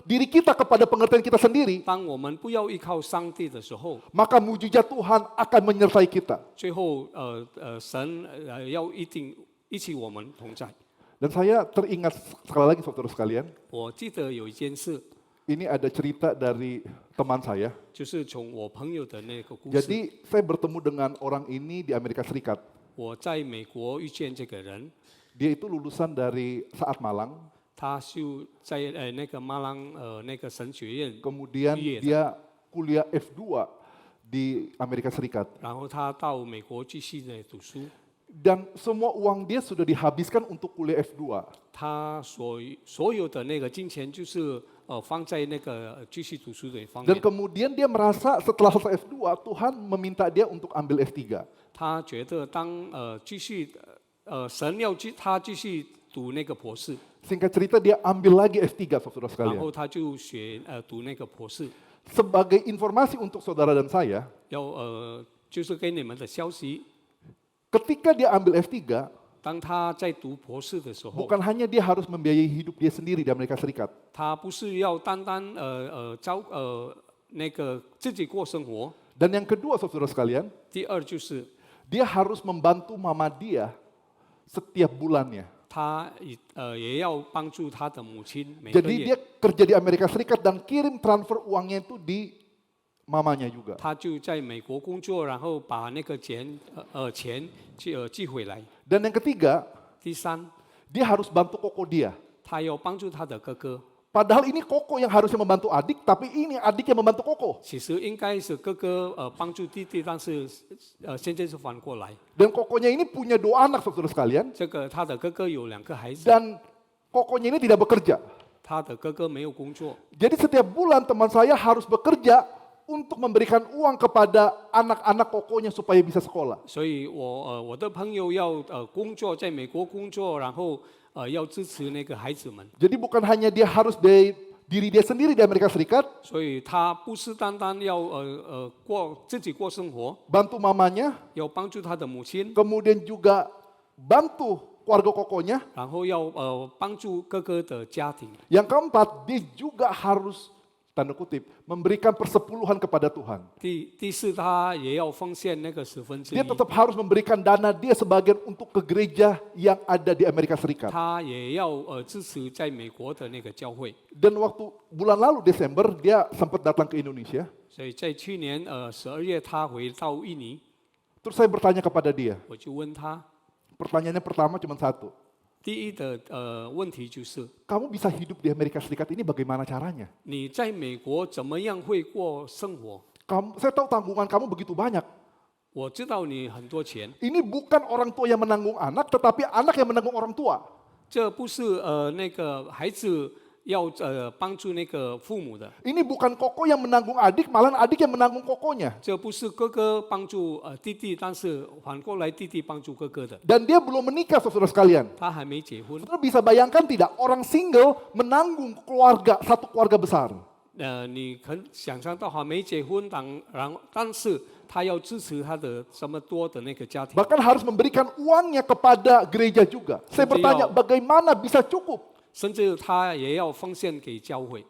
diri kita kepada pengertian kita sendiri, 当我们不要依靠上帝的时候， maka mujizat Tuhan akan menyertai kita. 最后神要一起我们同在。 Dan saya teringat sekali lagi, saudara sekalian, 我记得有一件事， ini ada cerita dari teman saya. 就是从我朋友的那个故事。 Jadi saya bertemu dengan orang ini di Amerika Serikat. 我在美国遇见这个人， Dia itu lulusan dari Saat Malang, 他就在那个马朗那个神学院， kemudian dia kuliah F2 di Amerika Serikat. 然后他到美国继续的读书。 Dan semua uang dia sudah dihabiskan untuk kuliah F2. 他所有的那个金钱就是放在那个继续读书的方 Dan 面。 kemudian dia merasa setelah selesai F2, Tuhan meminta dia untuk ambil F3. 他觉得当继续神要他继续读那个博士， Singkat cerita dia ambil lagi F3, saudara 然 sekalian. 后他就读那个博士。 Sebagai informasi untuk saudara dan saya, 要就是给你们的消息， ketika dia ambil F3, 当他在读博士的时候， bukan hanya dia harus membiayai hidup dia sendiri di Amerika Serikat, 他不是要单单那个自己过生活。 dan yang kedua, saudara sekalian, 第二就是 dia harus membantu mama dia setiap bulannya. 他也要帮助他的母亲每个 Jadi 月 dia。kerja di Amerika Serikat dan kirim transfer uangnya itu di mamanya juga. 他就在美国工作，然后把那个钱寄回来。 Dan yang ketiga, 第三， dia harus bantu koko dia. 他要帮助他的哥哥。 Padahal ini koko yang harusnya membantu adik, tapi ini adik yang membantu koko. 其实应该是哥哥帮助弟弟，但是现在是反过来。 Dan kokonya ini punya 2 anak, saudara sekalian. 这个他的哥哥有2个孩子， Dan kokonya ini tidak bekerja. 他的哥哥没有工作， Jadi setiap bulan teman saya harus bekerja untuk memberikan uang kepada anak-anak kokonya supaya bisa sekolah. 所以我的朋友要工作，在美国工作，然后要支持那个孩子们， Jadi bukan hanya dia harus dari diri dia sendiri di Amerika Serikat, 所以他不是单单要自己过生活， bantu mamanya, 要帮助他的母亲， kemudian juga bantu keluarga kokonya. 然后要帮助哥哥的家庭。 Yang keempat, dia juga harus, tanda kutip, memberikan persepuluhan kepada Tuhan. 第四，他也要奉献那个1/10， Dia tetap harus memberikan dana dia sebagian untuk ke gereja yang ada di Amerika Serikat. 他也要支持在美国的那个教会。 Dan waktu bulan lalu Desember dia sempat datang ke Indonesia. 所以在去年12月，他回到印尼， Terus saya bertanya kepada dia. 我就问他， Pertanyaannya pertama cuma satu. 第一的问题就是， Kamu bisa hidup di Amerika Serikat ini bagaimana caranya? 你在美国怎么样会过生活？ Saya tahu tanggungan kamu begitu banyak. 我知道你很多钱， Ini bukan orang tua yang menanggung anak, tetapi anak yang menanggung orang tua. 这不是那个孩子要帮助那个父母的， Ini bukan koko yang menanggung adik, malah adik yang menanggung kokonya. 这不是哥哥帮助弟弟，但是反过来弟弟帮助哥哥的。 Dan dia belum menikah, saudara sekalian. 他还没结婚， Saudara bisa bayangkan tidak, orang single menanggung keluarga, satu keluarga besar. 你可想象到还没结婚，但是他要支持他的这么多的那个家庭， Bahkan harus memberikan uangnya kepada gereja juga. Saya bertanya, bagaimana bisa cukup? 甚至他也要奉献给教会。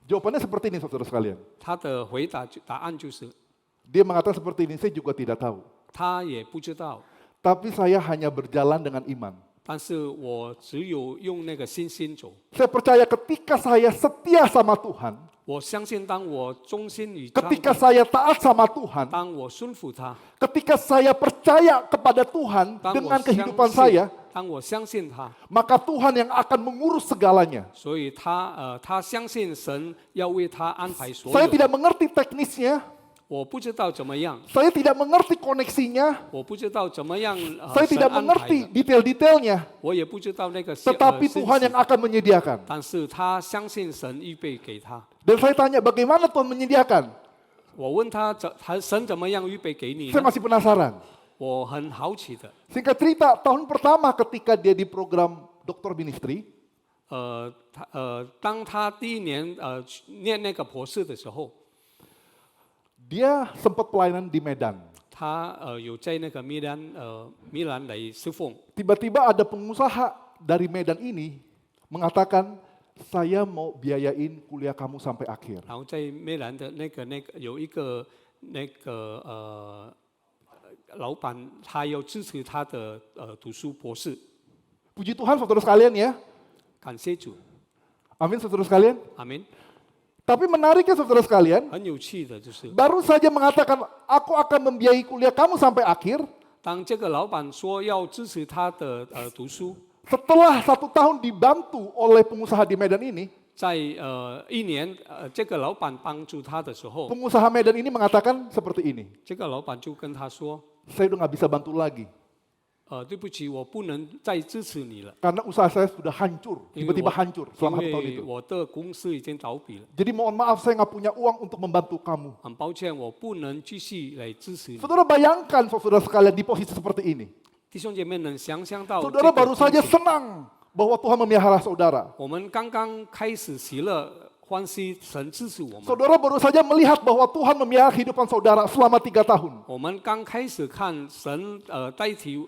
Jawabannya seperti ini, saudara sekalian. 他的答案就是， Dia mengatakan seperti ini, saya juga tidak tahu. 他也不知道， Tapi saya hanya berjalan dengan iman. 但是我只有用那个信心走。 Saya percaya ketika saya setia sama Tuhan, 我相信，当我忠心于他， ketika saya taat sama Tuhan, 当我顺服他， ketika saya percaya kepada Tuhan 当 dengan 我 kehidupan 相信 saya, 当我相信他， maka Tuhan yang akan mengurus segalanya. 所以他相信神要为他安排所 Saya 有的。 tidak mengerti teknisnya, 我不知道怎么样， saya tidak mengerti koneksinya, 我不知道怎么样 saya 神 tidak 安排 mengerti 的， detail-detailnya, 我也不知道那个 tetapi 信 Tuhan 息 yang akan menyediakan. 但是他相信神预备给他。 Dan saya tanya, bagaimana Tuhan menyediakan? 我问他神怎么样预备给你 Saya 呢？ masih penasaran. 我很好奇的。 Singkat cerita, tahun pertama ketika dia di program doktor ministry, 当他第一年念那个博士的时候， dia sempat pelayanan di Medan. 他有在那个米兰来侍奉。 Tiba-tiba ada pengusaha dari Medan ini mengatakan, saya mau biayain kuliah kamu sampai akhir. 然后在米兰的那个有一个老板，他要支持他的读书博士。 Puji Tuhan saudara sekalian ya. 感谢主， Amin saudara sekalian. 阿门。 Tapi menariknya saudara sekalian, 很有趣的就是， baru saja mengatakan, aku akan membiayai kuliah kamu sampai akhir. 当这个老板说要支持他的读书， Setelah 1 tahun dibantu oleh pengusaha di Medan ini, 在一年这个老板帮助他的时候， pengusaha Medan ini mengatakan seperti ini, 这个老板就跟他说， saya udah nggak bisa bantu lagi. 对不起，我不能再支持你了， Karena usaha saya sudah hancur, tiba-tiba hancur 因 selama 1 tahun 为 itu. 我的公司已经倒闭了， Jadi mohon maaf saya nggak punya uang untuk membantu kamu. 很抱歉，我不能继续来支持你。 Saudara bayangkan saudara sekalian di posisi seperti ini. 弟兄姐妹能想象到， Saudara baru saja senang bahwa Tuhan memelihara saudara. 我们刚刚开始喜乐欢喜，神支持我们。 Saudara baru saja melihat bahwa Tuhan memelihara kehidupan saudara selama 3 tahun. 我们刚开始看神代替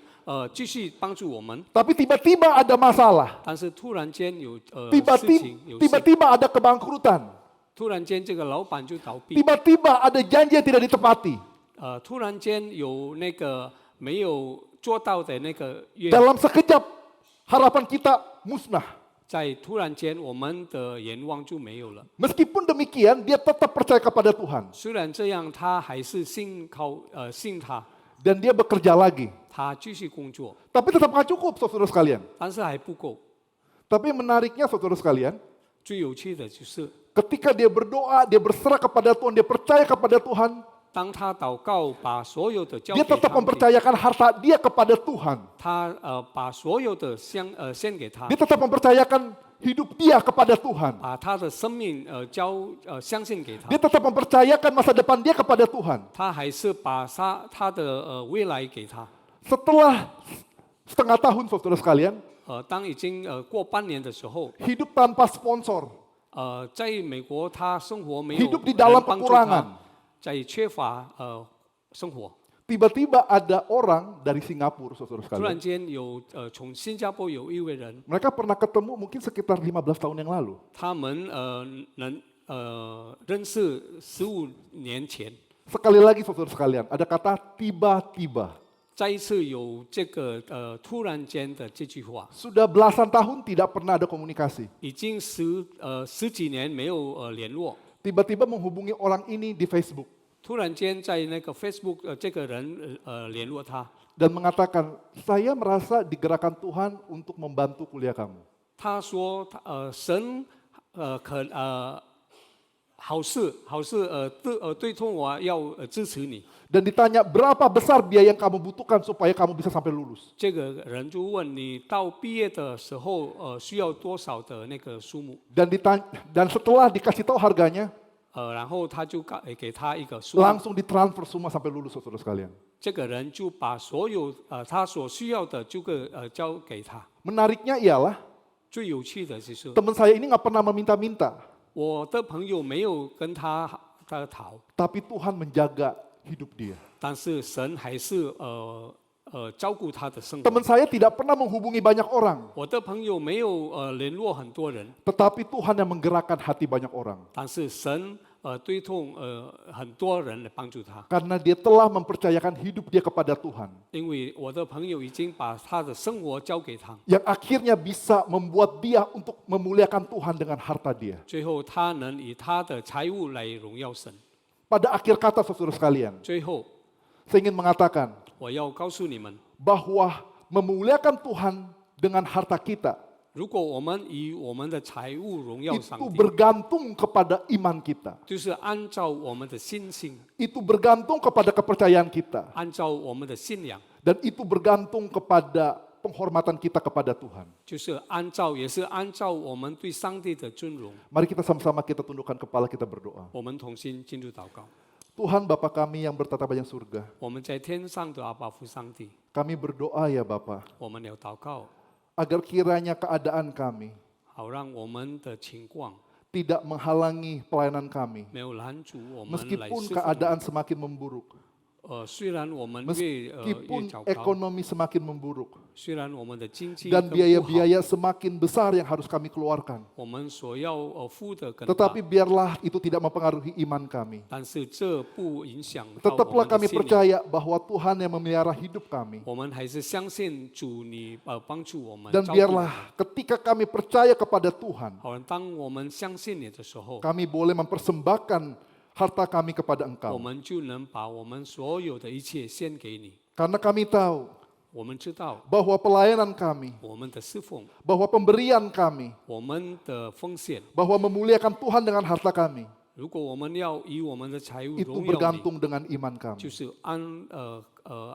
继续帮助我们， Tapi tiba-tiba ada masalah. 但是突然间有事情有事， Tiba-tiba ada kebangkrutan. 突然间这个老板就倒闭， Tiba-tiba ada janji yang tidak ditepati. 突然间有那个没有做到的那个约， Dalam sekejap harapan kita musnah. 在突然间我们的愿望就没有了。 Meskipun demikian, dia tetap percaya kepada Tuhan. 虽然这样，他还是信他， Dan dia bekerja lagi. 他继续工作， Tapi tetap nggak cukup, saudara sekalian. 但是还不够。 Tapi menariknya, saudara sekalian, 最有趣的就是， ketika dia berdoa, dia berserah kepada Tuhan, dia percaya kepada Tuhan, 当他祷告，把所有的交 Dia 给 tetap 他， mempercayakan harta dia kepada Tuhan. 他把所有的献给他 Dia，tetap mempercayakan hidup dia kepada Tuhan. 把他的生命相信给他 Dia，tetap mempercayakan masa depan dia kepada Tuhan. 他还是把他的未来给他。 Setelah setengah tahun saudara sekalian, 当已经过半年的时候， hidup tanpa sponsor, 在美国他生活没有 hidup di dalam 人帮助 kekurangan. 他，在缺乏生活。 Tiba-tiba ada orang dari Singapura, saudara 突然 sekalian. 间有从新加坡有一位人， Mereka pernah ketemu mungkin sekitar 15 tahun yang lalu. 他们认识15年前， Sekali lagi saudara sekalian, ada kata tiba-tiba. 再一次有这个突然间的这句话， Sudah belasan tahun tidak pernah ada komunikasi. 已经十几年没有联络， Tiba-tiba menghubungi orang ini di Facebook 突然间在那个 Facebook 这个人联络他， dan mengatakan, saya merasa digerakkan Tuhan untuk membantu kuliah kamu. 他说神好事对痛我要支持你。 Dan ditanya berapa besar biaya yang kamu butuhkan supaya kamu bisa sampai lulus. 这个人就问你到毕业的时候需要多少的那个数目， Dan setelah dikasih tahu harganya, 然后他就给他一个数目， langsung ditransfer semua sampai lulus saudara sekalian. 这个人就把所有他所需要的就交给他。 Menariknya ialah 最有趣的就是 teman saya ini nggak pernah meminta-minta, 我的朋友没有跟他讨， tapi Tuhan menjaga hidup dia. 但是神还是照顾他的生活。 Teman saya tidak pernah menghubungi banyak orang, 我的朋友没有联络很多人， tetapi Tuhan yang menggerakkan hati banyak orang. 但是神对痛很多人来帮助他， Karena dia telah mempercayakan hidup dia kepada Tuhan. 因为我的朋友已经把他的生活交给他。 Yang akhirnya bisa membuat dia untuk memuliakan Tuhan dengan harta dia. 最后他能以他的财物来荣耀神。 Pada akhir kata saudara sekalian, 最后 saya ingin mengatakan 我要告诉你们， bahwa memuliakan Tuhan dengan harta kita 如果我们以我们的财物荣耀上 itu 帝， bergantung kepada iman kita. 就是按照我们的信心， Itu bergantung kepada kepercayaan kita. 按照我们的信仰， Dan itu bergantung kepada penghormatan kita kepada Tuhan. 就是也是按照我们对上帝的尊荣。 Mari kita sama-sama kita tundukkan kepala, kita berdoa. 我们同心进入祷告。 Tuhan Bapa kami yang bertata di surga, 我们在天上的阿爸父上帝， kami berdoa ya Bapa, 我们要祷告， agar kiranya keadaan kami 好让我们的情况 tidak menghalangi pelayanan kami. 没有拦阻我们来 Meskipun 侍奉。 keadaan semakin memburuk, 虽然我们越 meskipun 糟糕， ekonomi semakin memburuk, 虽然我们的经济 dan 更不好， biaya-biaya semakin besar yang harus kami keluarkan. 我们所要付的更大， Tetapi biarlah itu tidak mempengaruhi iman kami. 但是这不影响到我 Tetaplah 们的 kami 信仰。 percaya bahwa Tuhan yang memelihara hidup kami. 我们还是相信主你帮助我们， Dan 照顾我们 biarlah ketika kami percaya kepada Tuhan, 好，当我们相信你的时候， kami boleh mempersembahkan harta kami kepada 我 Engkau. 们就能把我们所有的一切献给你。 Karena kami tahu 我们知道 bahwa pelayanan kami, 我们的侍奉， bahwa pemberian kami, 我们的奉献， bahwa memuliakan Tuhan dengan harta kami, 如果我们要以我们的财物 itu 荣耀你， bergantung dengan iman 就 kami. 是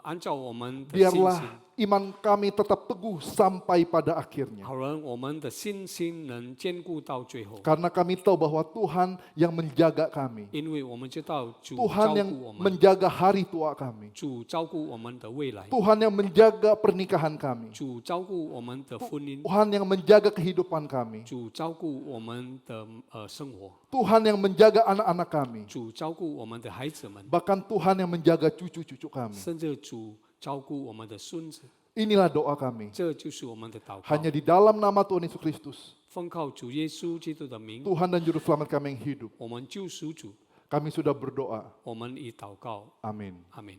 按照我们的信 Biarlah 心， iman kami tetap teguh sampai pada akhirnya. 好让我们的信心能坚固到最后。 Karena kami tahu bahwa Tuhan yang menjaga kami. 因为我们知道主 Tuhan 照 yang 顾我们， menjaga hari tua kami. 主照顾我们的未来， Tuhan yang menjaga pernikahan kami. 主照顾我们的婚姻， Tuhan yang menjaga kehidupan kami. 主照顾我们的生活， Tuhan yang menjaga anak-anak kami. 主照顾我们的孩子们， Bahkan Tuhan yang menjaga cucu-cucu kami. 甚至主照顾我们的孙子。 Inilah doa kami. 这就是我们的祷告。 Hanya di dalam nama Tuhan Yesus Kristus, 奉靠主耶稣基督的名， Tuhan dan Juru Selamat kami yang hidup, 我们救赎主， kami sudah berdoa. 我们以祷告， Amin. 阿门。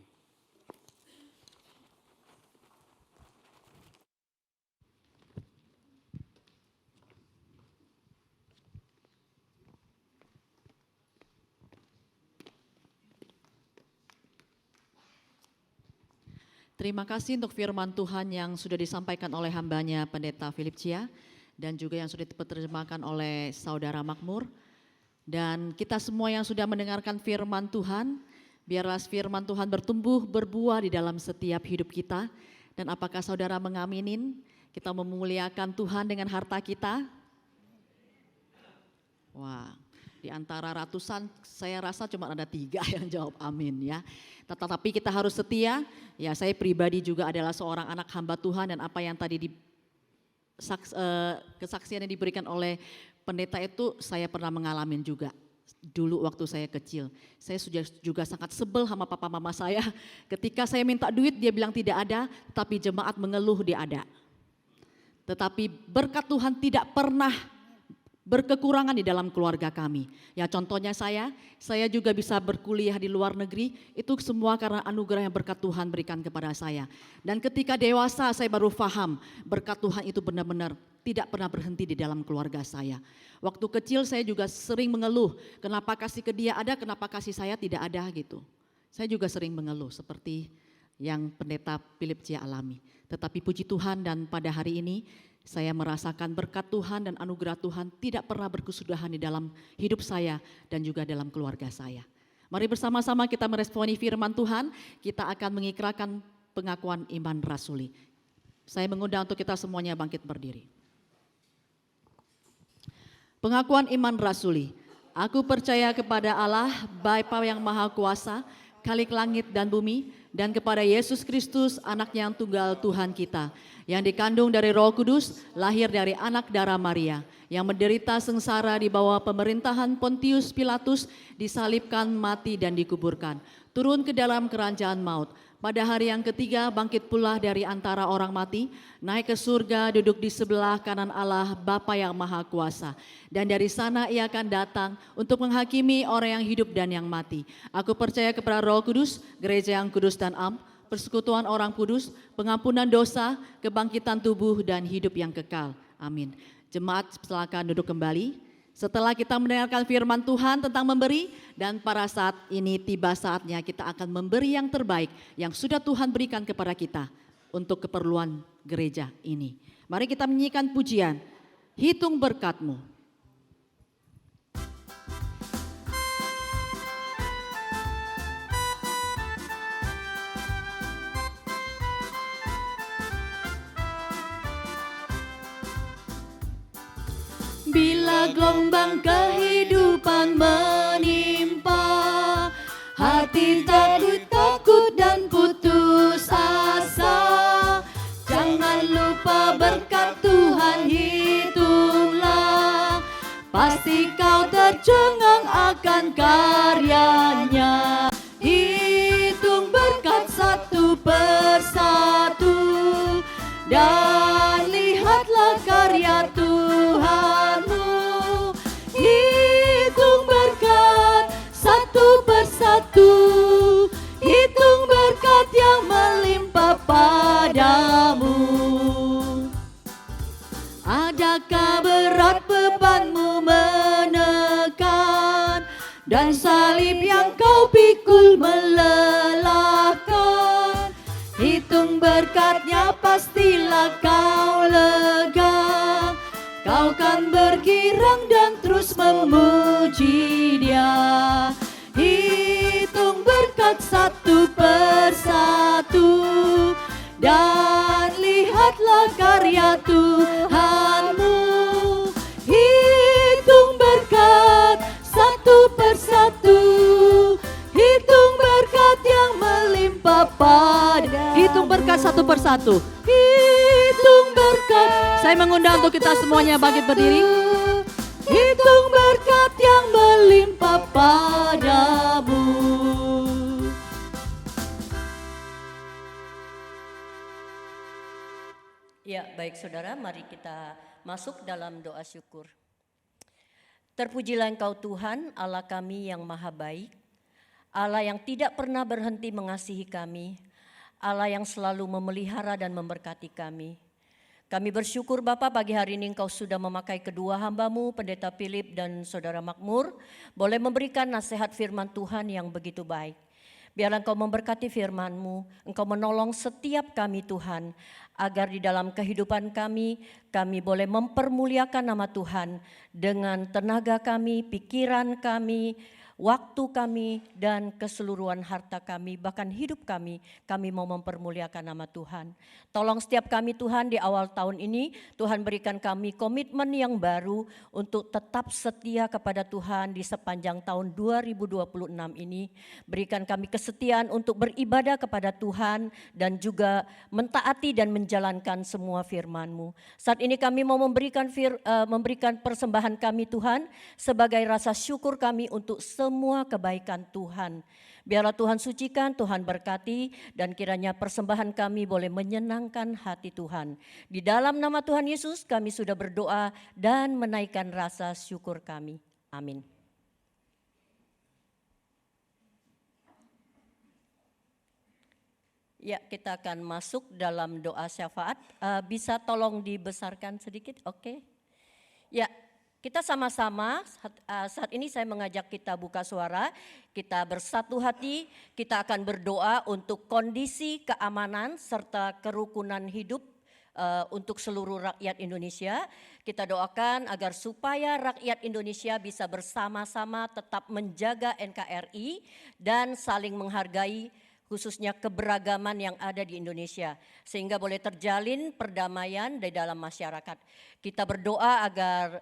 Terima kasih untuk firman Tuhan yang sudah disampaikan oleh hambanya Pendeta Philip Chia dan juga yang sudah diterjemahkan oleh Saudara Makmur. Dan kita semua yang sudah mendengarkan firman Tuhan, Biarlah firman Tuhan bertumbuh, berbuah di dalam setiap hidup kita. Dan apakah saudara mengaminin? Kita memuliakan Tuhan dengan harta kita? Wah, di antara ratusan saya rasa cuma ada 3 yang jawab amin ya. Tetapi kita harus setia. Ya, saya pribadi juga adalah seorang anak hamba Tuhan, dan apa yang tadi kesaksian yang diberikan oleh pendeta itu saya pernah mengalami juga. Dulu waktu saya kecil, saya juga sangat sebel sama papa mama saya. Ketika saya minta duit dia bilang tidak ada, tapi jemaat mengeluh dia ada. Tetapi berkat Tuhan tidak pernah berkekurangan di dalam keluarga kami. Ya, contohnya saya juga bisa berkuliah di luar negeri, itu semua karena anugerah yang berkat Tuhan berikan kepada saya. Dan ketika dewasa saya baru paham berkat Tuhan itu benar-benar tidak pernah berhenti di dalam keluarga saya. Waktu kecil saya juga sering mengeluh, kenapa kasih ke dia ada, kenapa kasih saya tidak ada gitu. Saya juga sering mengeluh seperti yang pendeta Philip Cia alami. Tetapi puji Tuhan, dan pada hari ini saya merasakan berkat Tuhan dan anugerah Tuhan tidak pernah berkesudahan di dalam hidup saya dan juga dalam keluarga saya. Mari bersama-sama kita meresponi firman Tuhan, kita akan mengikrarkan pengakuan iman rasuli. Saya mengundang untuk kita semuanya bangkit berdiri. Pengakuan iman rasuli. Aku percaya kepada Allah, Bapa yang Maha Kuasa, Khalik langit dan bumi, dan kepada Yesus Kristus, anak yang tunggal Tuhan kita, yang dikandung dari Roh Kudus, lahir dari anak darah Maria, yang menderita sengsara di bawah pemerintahan Pontius Pilatus, disalibkan, mati dan dikuburkan, turun ke dalam kerajaan maut. Pada hari yang ketiga bangkit pula dari antara orang mati, naik ke surga, duduk di sebelah kanan Allah Bapa yang Maha Kuasa. Dan dari sana ia akan datang untuk menghakimi orang yang hidup dan yang mati. Aku percaya kepada Roh Kudus, gereja yang kudus dan am, persekutuan orang kudus, pengampunan dosa, kebangkitan tubuh dan hidup yang kekal. Amin. Jemaat silakan duduk kembali. Setelah kita mendengarkan firman Tuhan tentang memberi, dan pada saat ini tiba saatnya kita akan memberi yang terbaik yang sudah Tuhan berikan kepada kita untuk keperluan gereja ini. Mari kita menyanyikan pujian, hitung berkat-Mu. Bila gelombang kehidupan menimpa, hati takut dan putus asa, jangan lupa berkat Tuhan hitunglah, pasti kau tercengang akan karyanya. Hitung berkat satu persatu, dan lihatlah karya Tuhanmu. Hitung berkat satu persatu, hitung berkat yang melimpah padamu. Adakah berat bebanmu menekan, dan salib yang kau pikul melelahkan? Hitung berkatnya pastilah kau lega, kau kan bergirang dan terus memuji Dia. Hitung berkat satu persatu, dan lihatlah karya Tuhanmu. Hitung berkat satu persatu, hitung berkat yang melimpah pada. Hitung berkat satu persatu. Hitung berkat. Saya mengundang untuk kita semuanya bangkit berdiri. Hitung berkat yang melimpah padamu. Ya, baik saudara, mari kita masuk dalam doa syukur. Terpujilah Engkau Tuhan, Allah kami yang maha baik, Allah yang tidak pernah berhenti mengasihi kami, Allah yang selalu memelihara dan memberkati kami. Kami bersyukur Bapa, pagi hari ini Engkau sudah memakai kedua hamba-Mu, Pendeta Philip dan Saudara Makmur, boleh memberikan nasihat firman Tuhan yang begitu baik. Biarlah Engkau memberkati firman-Mu, Engkau menolong setiap kami Tuhan, agar di dalam kehidupan kami boleh mempermuliakan nama Tuhan dengan tenaga kami, pikiran kami, waktu kami dan keseluruhan harta kami, bahkan hidup kami mau mempermuliakan nama Tuhan. Tolong setiap kami Tuhan di awal tahun ini, Tuhan berikan kami komitmen yang baru untuk tetap setia kepada Tuhan di sepanjang tahun 2026 ini. Berikan kami kesetiaan untuk beribadah kepada Tuhan dan juga mentaati dan menjalankan semua firman-Mu. Saat ini kami mau memberikan persembahan kami Tuhan sebagai rasa syukur kami untuk semua kebaikan Tuhan. Biarlah Tuhan sucikan, Tuhan berkati, dan kiranya persembahan kami boleh menyenangkan hati Tuhan. Di dalam nama Tuhan Yesus kami sudah berdoa dan menaikkan rasa syukur kami. Amin. Ya, kita akan masuk dalam doa syafaat. Bisa tolong dibesarkan sedikit? Oke. Ya, kita sama-sama saat ini saya mengajak kita buka suara, kita bersatu hati, kita akan berdoa untuk kondisi keamanan serta kerukunan hidup untuk seluruh rakyat Indonesia. Kita doakan agar supaya rakyat Indonesia bisa bersama-sama tetap menjaga NKRI dan saling menghargai khususnya keberagaman yang ada di Indonesia, sehingga boleh terjalin perdamaian di dalam masyarakat. Kita berdoa agar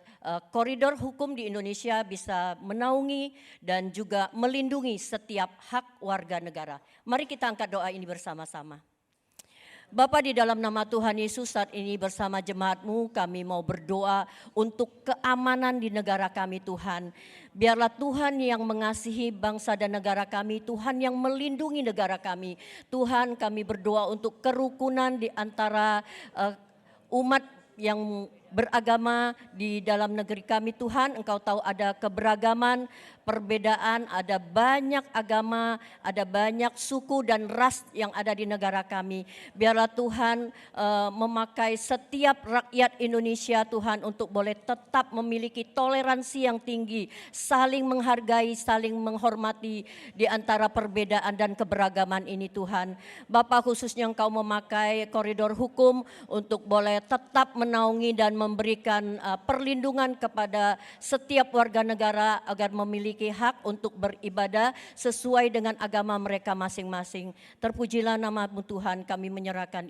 koridor hukum di Indonesia bisa menaungi dan juga melindungi setiap hak warga negara. Mari kita angkat doa ini bersama-sama. Bapa, di dalam nama Tuhan Yesus saat ini bersama jemaat-Mu kami mau berdoa untuk keamanan di negara kami Tuhan. Biarlah Tuhan yang mengasihi bangsa dan negara kami, Tuhan yang melindungi negara kami. Tuhan, kami berdoa untuk kerukunan di antara umat yang beragama di dalam negeri kami Tuhan. Engkau tahu ada keberagaman, perbedaan, ada banyak agama, ada banyak suku dan ras yang ada di negara kami. Biarlah Tuhan memakai setiap rakyat Indonesia Tuhan untuk boleh tetap memiliki toleransi yang tinggi, saling menghargai, saling menghormati di antara perbedaan dan keberagaman ini Tuhan. Bapa, khususnya Engkau memakai koridor hukum untuk boleh tetap menaungi dan memberikan perlindungan kepada setiap warga negara agar memiliki hak untuk beribadah sesuai dengan agama mereka masing-masing. Terpujilah nama-Mu Tuhan, kami menyerahkan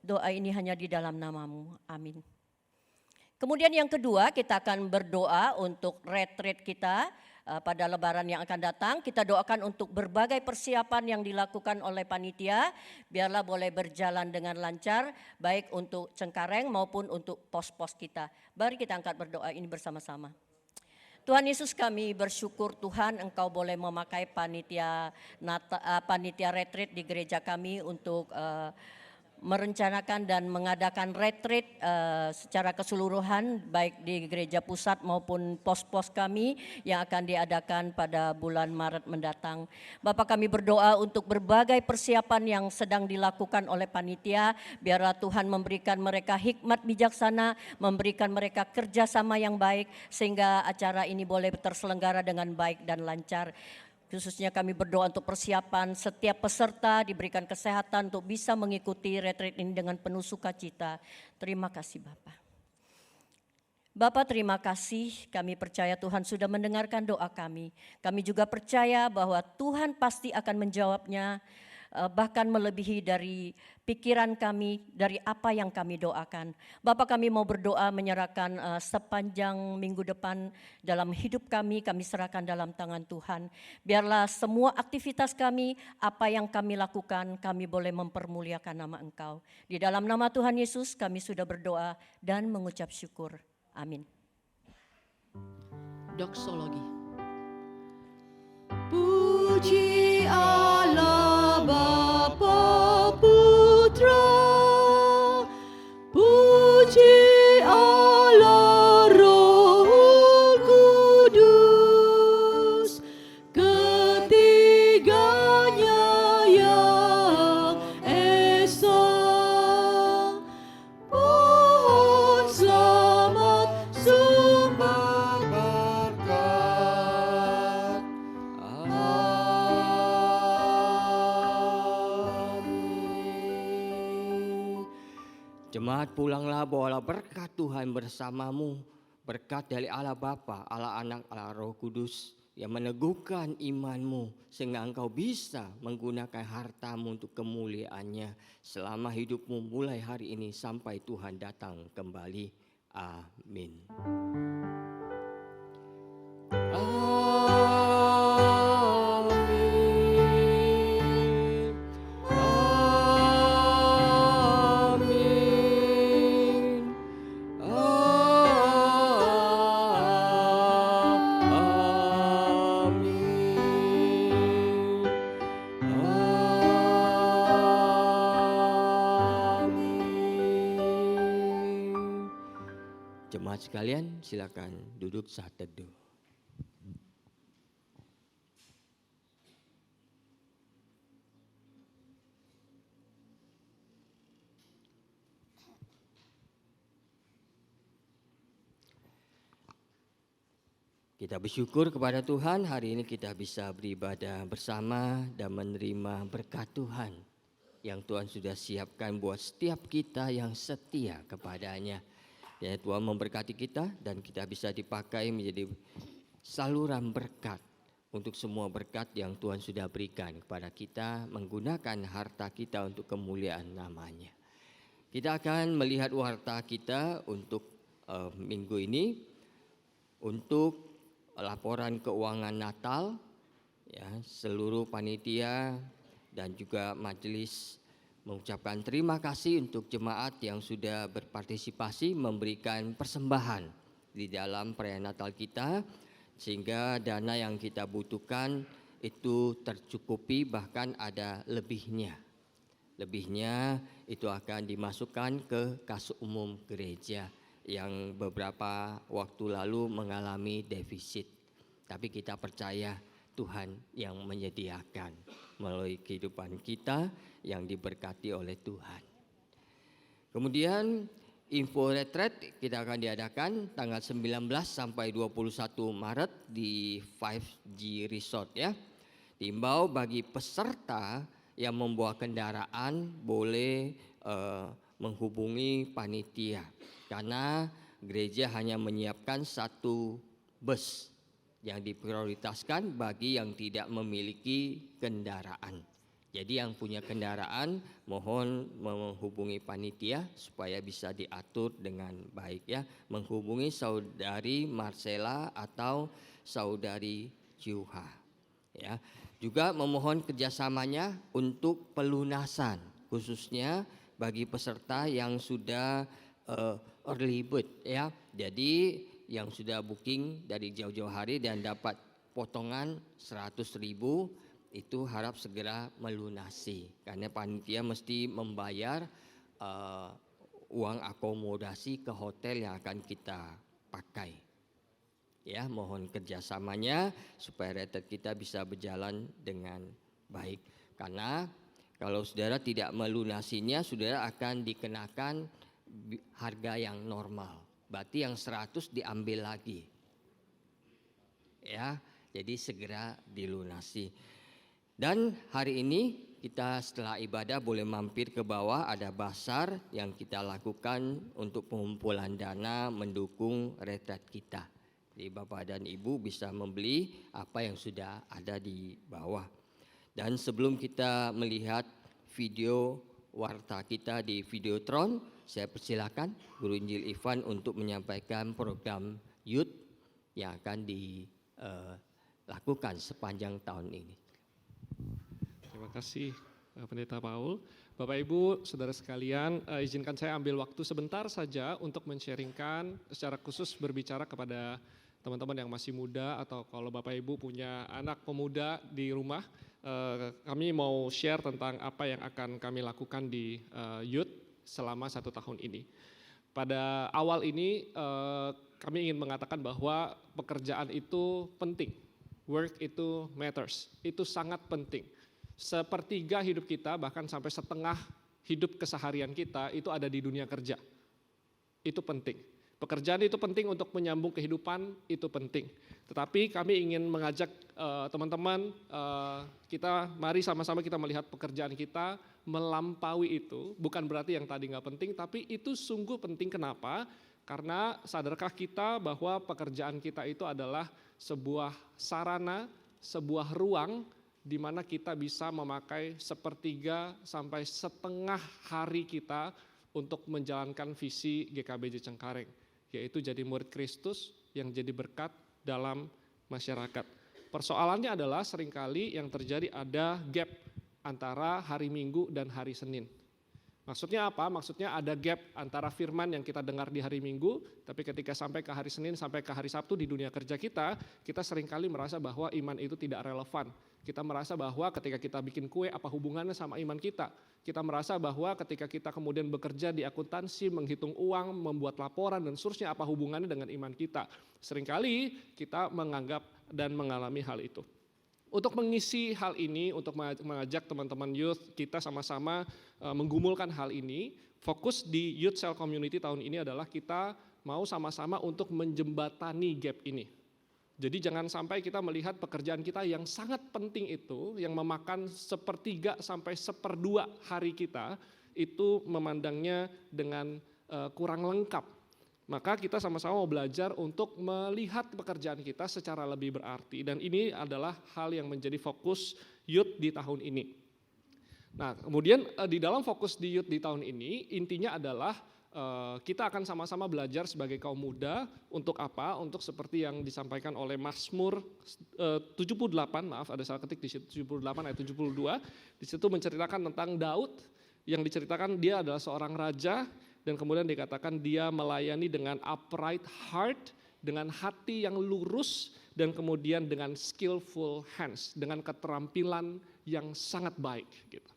doa ini hanya di dalam nama-Mu. Amin. Kemudian yang kedua, kita akan berdoa untuk retreat kita pada lebaran yang akan datang. Kita doakan untuk berbagai persiapan yang dilakukan oleh panitia, biarlah boleh berjalan dengan lancar, baik untuk Cengkareng maupun untuk pos-pos kita. Mari kita angkat berdoa ini bersama-sama. Tuhan Yesus, kami bersyukur Tuhan Engkau boleh memakai panitia retreat di gereja kami untuk merencanakan dan mengadakan retreat secara keseluruhan baik di gereja pusat maupun pos-pos kami yang akan diadakan pada bulan Maret mendatang. Bapak, kami berdoa untuk berbagai persiapan yang sedang dilakukan oleh panitia, biarlah Tuhan memberikan mereka hikmat bijaksana, memberikan mereka kerjasama yang baik sehingga acara ini boleh terselenggara dengan baik dan lancar. Khususnya kami berdoa untuk persiapan setiap peserta diberikan kesehatan untuk bisa mengikuti retreat ini dengan penuh sukacita. Terima kasih Bapak. Bapak, terima kasih, kami percaya Tuhan sudah mendengarkan doa kami. Kami juga percaya bahwa Tuhan pasti akan menjawabnya, bahkan melebihi dari pikiran kami, dari apa yang kami doakan. Bapak, kami mau berdoa menyerahkan sepanjang minggu depan dalam hidup kami serahkan dalam tangan Tuhan. Biarlah semua aktivitas kami, apa yang kami lakukan, kami boleh mempermuliakan nama Engkau. Di dalam nama Tuhan Yesus kami sudah berdoa dan mengucap syukur. Amin. Doksologi. Puji Allah Bapa Putra, puji Allah Roh Kudus, ketiganya yang esa. Pohon selamat sumber berkat. Jemaat, pulanglah, bawalah berkat Tuhan bersamamu. Berkat dari Allah Bapa, Allah Anak, Allah Roh Kudus yang meneguhkan imanmu sehingga engkau bisa menggunakan hartamu untuk kemuliaannya selama hidupmu mulai hari ini sampai Tuhan datang kembali. Amin. Jemaat sekalian, silakan duduk saat teduh. Kita bersyukur kepada Tuhan, hari ini kita bisa beribadah bersama dan menerima berkat Tuhan yang Tuhan sudah siapkan buat setiap kita yang setia kepadanya. Ya, Tuhan memberkati kita dan kita bisa dipakai menjadi saluran berkat untuk semua berkat yang Tuhan sudah berikan kepada kita, menggunakan harta kita untuk kemuliaan namanya. Kita akan melihat warta kita untuk minggu ini, untuk laporan keuangan Natal, ya, seluruh panitia dan juga majelis mengucapkan terima kasih untuk jemaat yang sudah berpartisipasi memberikan persembahan di dalam perayaan Natal kita, sehingga dana yang kita butuhkan itu tercukupi, bahkan ada lebihnya. Lebihnya itu akan dimasukkan ke kas umum gereja yang beberapa waktu lalu mengalami defisit. Tapi kita percaya Tuhan yang menyediakan melalui kehidupan kita yang diberkati oleh Tuhan. Kemudian info retreat kita akan diadakan tanggal 19 sampai 21 Maret di 5G Resort, ya. Diimbau bagi peserta yang membawa kendaraan boleh menghubungi panitia, karena gereja hanya menyiapkan 1 bus yang diprioritaskan bagi yang tidak memiliki kendaraan. Jadi yang punya kendaraan mohon menghubungi panitia supaya bisa diatur dengan baik, ya. Menghubungi saudari Marcella atau saudari Juha, ya. Juga memohon kerjasamanya untuk pelunasan, khususnya bagi peserta yang sudah early bird, ya. Jadi yang sudah booking dari jauh-jauh hari dan dapat potongan 100.000 itu harap segera melunasi, karena panitia mesti membayar uang akomodasi ke hotel yang akan kita pakai. Ya, mohon kerjasamanya supaya retret kita bisa berjalan dengan baik. Karena kalau saudara tidak melunasinya, saudara akan dikenakan harga yang normal. Berarti yang 100 diambil lagi. Ya, jadi segera dilunasi. Dan hari ini kita setelah ibadah boleh mampir ke bawah, ada basar yang kita lakukan untuk pengumpulan dana mendukung retret kita. Jadi Bapak dan Ibu bisa membeli apa yang sudah ada di bawah. Dan sebelum kita melihat video warta kita di Videotron, saya persilakan Guru Injil Ivan untuk menyampaikan program youth yang akan dilakukan sepanjang tahun ini. Terima kasih Pendeta Paul. Bapak Ibu, saudara sekalian, izinkan saya ambil waktu sebentar saja untuk men-sharingkan secara khusus berbicara kepada teman-teman yang masih muda, atau kalau Bapak Ibu punya anak pemuda di rumah, kami mau share tentang apa yang akan kami lakukan di youth selama 1 tahun ini. Pada awal ini kami ingin mengatakan bahwa pekerjaan itu penting, work itu matters, itu sangat penting. Sepertiga hidup kita, bahkan sampai setengah hidup keseharian kita itu ada di dunia kerja. Itu penting. Pekerjaan itu penting untuk menyambung kehidupan, itu penting. Tetapi kami ingin mengajak teman-teman, kita mari sama-sama kita melihat pekerjaan kita melampaui itu. Bukan berarti yang tadi nggak penting, tapi itu sungguh penting. Kenapa? Karena sadarkah kita bahwa pekerjaan kita itu adalah sebuah sarana, sebuah ruang di mana kita bisa memakai 1/3 sampai setengah hari kita untuk menjalankan visi GKBJ Cengkareng, yaitu jadi murid Kristus yang jadi berkat dalam masyarakat. Persoalannya adalah seringkali yang terjadi ada gap antara hari Minggu dan hari Senin. Maksudnya apa? Maksudnya ada gap antara firman yang kita dengar di hari Minggu, tapi ketika sampai ke hari Senin, sampai ke hari Sabtu di dunia kerja kita seringkali merasa bahwa iman itu tidak relevan. Kita merasa bahwa ketika kita bikin kue, apa hubungannya sama iman kita? Kita merasa bahwa ketika kita kemudian bekerja di akuntansi, menghitung uang, membuat laporan, dan seterusnya, apa hubungannya dengan iman kita? Seringkali kita menganggap dan mengalami hal itu. Untuk mengisi hal ini, untuk mengajak teman-teman youth, kita sama-sama menggumulkan hal ini, fokus di Youth Cell Community tahun ini adalah kita mau sama-sama untuk menjembatani gap ini. Jadi jangan sampai kita melihat pekerjaan kita yang sangat penting itu, yang memakan 1/3 sampai 1/2 hari kita, itu memandangnya dengan kurang lengkap. Maka kita sama-sama mau belajar untuk melihat pekerjaan kita secara lebih berarti. Dan ini adalah hal yang menjadi fokus youth di tahun ini. Nah, kemudian di dalam fokus di youth di tahun ini, intinya adalah kita akan sama-sama belajar sebagai kaum muda untuk apa? Untuk seperti yang disampaikan oleh Mazmur 78, maaf ada salah ketik di situ, 78 ayat 72. Di situ menceritakan tentang Daud, yang diceritakan dia adalah seorang raja, dan kemudian dikatakan dia melayani dengan upright heart, dengan hati yang lurus, dan kemudian dengan skillful hands, dengan keterampilan yang sangat baik. Gitu.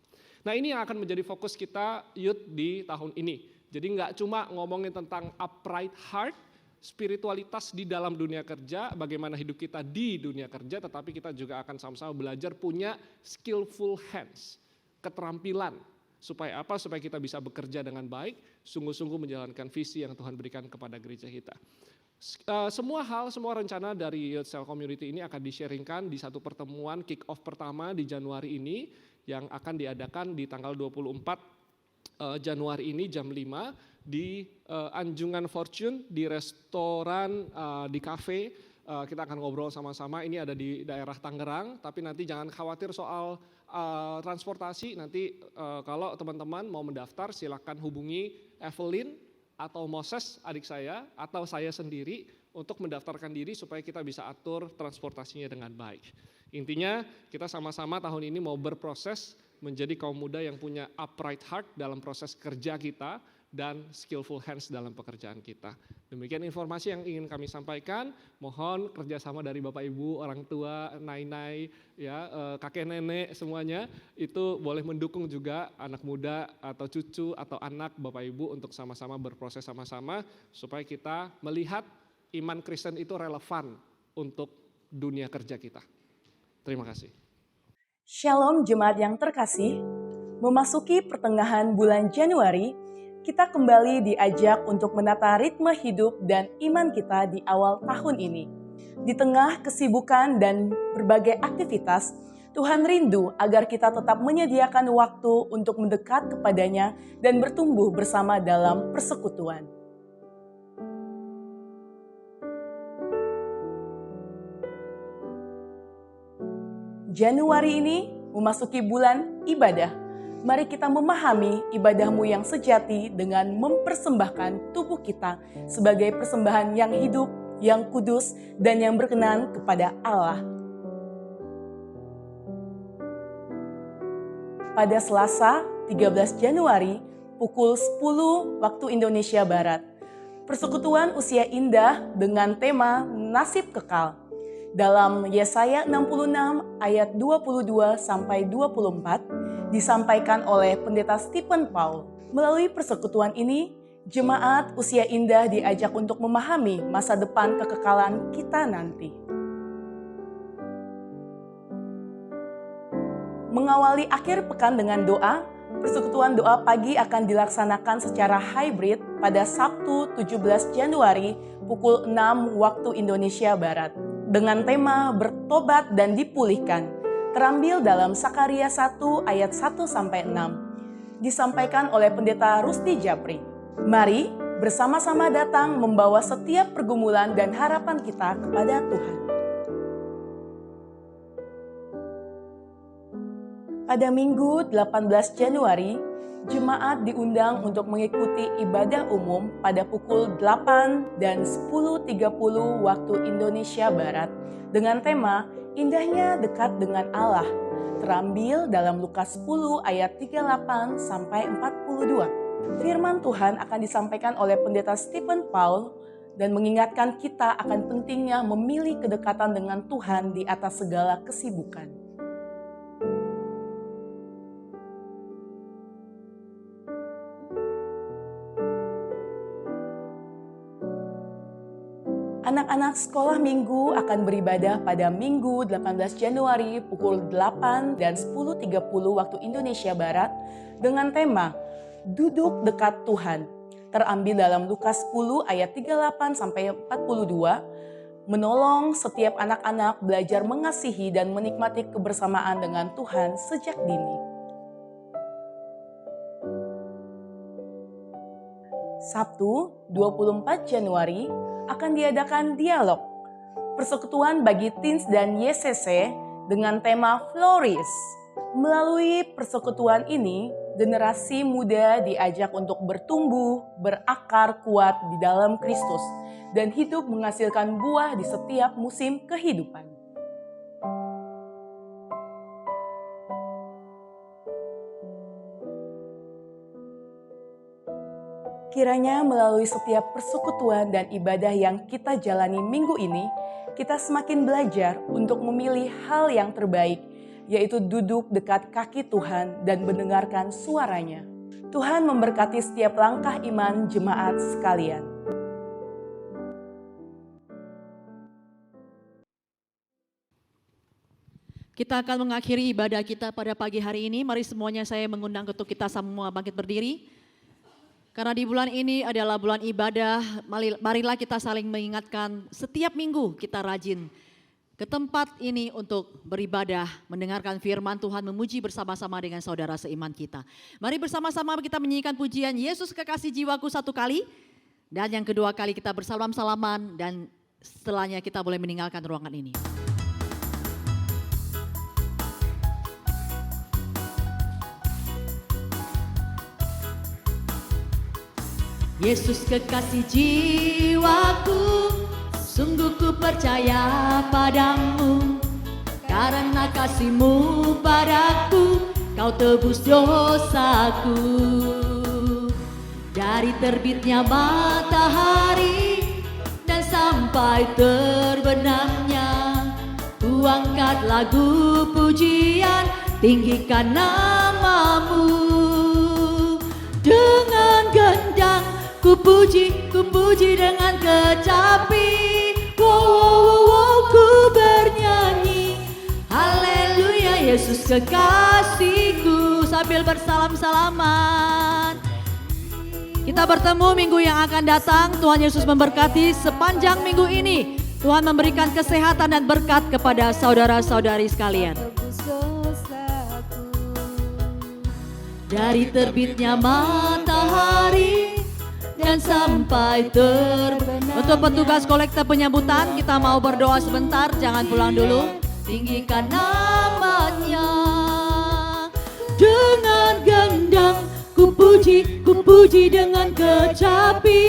Nah, ini yang akan menjadi fokus kita youth di tahun ini. Jadi nggak cuma ngomongin tentang upright heart, spiritualitas di dalam dunia kerja, bagaimana hidup kita di dunia kerja, tetapi kita juga akan sama-sama belajar punya skillful hands, keterampilan. Supaya apa? Supaya kita bisa bekerja dengan baik, sungguh-sungguh menjalankan visi yang Tuhan berikan kepada gereja kita. Semua hal, semua rencana dari Youth Cell Community ini akan di-sharingkan di satu pertemuan kick-off pertama di Januari ini, yang akan diadakan di tanggal 24 Januari ini jam 5 di Anjungan Fortune, di restoran, di cafe. Kita akan ngobrol sama-sama, ini ada di daerah Tangerang, tapi nanti jangan khawatir soal transportasi. Nanti kalau teman-teman mau mendaftar silakan hubungi Evelyn atau Moses adik saya atau saya sendiri untuk mendaftarkan diri supaya kita bisa atur transportasinya dengan baik. Intinya kita sama-sama tahun ini mau berproses menjadi kaum muda yang punya upright heart dalam proses kerja kita dan skillful hands dalam pekerjaan kita. Demikian informasi yang ingin kami sampaikan. Mohon kerjasama dari Bapak Ibu, orang tua, nai-nai, ya, kakek nenek semuanya itu boleh mendukung juga anak muda atau cucu atau anak Bapak Ibu untuk sama-sama berproses sama-sama supaya kita melihat iman Kristen itu relevan untuk dunia kerja kita. Terima kasih. Shalom jemaat yang terkasih, memasuki pertengahan bulan Januari, kita kembali diajak untuk menata ritme hidup dan iman kita di awal tahun ini. Di tengah kesibukan dan berbagai aktivitas, Tuhan rindu agar kita tetap menyediakan waktu untuk mendekat kepadanya dan bertumbuh bersama dalam persekutuan. Januari ini memasuki bulan ibadah. Mari kita memahami ibadahmu yang sejati dengan mempersembahkan tubuh kita sebagai persembahan yang hidup, yang kudus, dan yang berkenan kepada Allah. Pada Selasa 13 Januari pukul 10 waktu Indonesia Barat, persekutuan usia indah dengan tema Nasib Kekal. Dalam Yesaya 66 ayat 22-24 disampaikan oleh Pendeta Stephen Paul. Melalui persekutuan ini, jemaat usia indah diajak untuk memahami masa depan kekekalan kita nanti. Mengawali akhir pekan dengan doa, persekutuan doa pagi akan dilaksanakan secara hybrid pada Sabtu 17 Januari pukul 6 waktu Indonesia Barat. Dengan tema bertobat dan dipulihkan, terambil dalam Sakaria 1 ayat 1-6, disampaikan oleh Pendeta Rusti Japri. Mari bersama-sama datang membawa setiap pergumulan dan harapan kita kepada Tuhan. Pada Minggu 18 Januari, jemaat diundang untuk mengikuti ibadah umum pada pukul 8 dan 10.30 waktu Indonesia Barat dengan tema Indahnya Dekat dengan Allah, terambil dalam Lukas 10 ayat 38 sampai 42. Firman Tuhan akan disampaikan oleh Pendeta Stephen Paul dan mengingatkan kita akan pentingnya memilih kedekatan dengan Tuhan di atas segala kesibukan. Anak-anak sekolah minggu akan beribadah pada Minggu 18 Januari pukul 8 dan 10.30 waktu Indonesia Barat dengan tema Duduk Dekat Tuhan, terambil dalam Lukas 10 ayat 38 sampai 42, menolong setiap anak-anak belajar mengasihi dan menikmati kebersamaan dengan Tuhan sejak dini. Sabtu 24 Januari akan diadakan dialog persekutuan bagi teens dan YCC dengan tema Flourish. Melalui persekutuan ini, generasi muda diajak untuk bertumbuh, berakar kuat di dalam Kristus, dan hidup menghasilkan buah di setiap musim kehidupan. Kiranya melalui setiap persekutuan dan ibadah yang kita jalani minggu ini, kita semakin belajar untuk memilih hal yang terbaik, yaitu duduk dekat kaki Tuhan dan mendengarkan suaranya. Tuhan memberkati setiap langkah iman jemaat sekalian. Kita akan mengakhiri ibadah kita pada pagi hari ini. Mari semuanya saya mengundang untuk kita semua bangkit berdiri. Karena di bulan ini adalah bulan ibadah, marilah kita saling mengingatkan setiap minggu kita rajin ke tempat ini untuk beribadah, mendengarkan firman Tuhan, memuji bersama-sama dengan saudara seiman kita. Mari bersama-sama kita menyanyikan pujian Yesus Kekasih Jiwaku satu kali, dan yang kedua kali kita bersalam-salaman, dan setelahnya kita boleh meninggalkan ruangan ini. Yesus kekasih jiwaku, sungguh ku percaya padamu, karena kasih-Mu padaku, Kau tebus dosaku. Dari terbitnya matahari dan sampai terbenamnya, ku angkat lagu pujian, tinggikan nama-Mu. Dengan gendang ku puji dengan kecapi, wow, wow, wow, wow, ku bernyanyi, haleluya Yesus kekasihku, sambil bersalam-salaman. Kita bertemu minggu yang akan datang. Tuhan Yesus memberkati sepanjang minggu ini. Tuhan memberikan kesehatan dan berkat kepada saudara-saudari sekalian. Dari terbitnya matahari dan sampai terbenam. Untuk petugas kolektor penyambutan, kita mau berdoa sebentar, jangan pulang dulu. Tinggikan namanya. Dengan gendang ku puji dengan kecapi.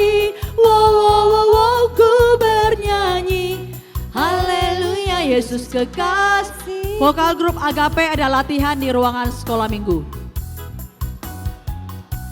Wow, wow, wow, wow, ku bernyanyi, haleluya Yesus kekasih. Vokal grup Agape ada latihan di ruangan sekolah minggu.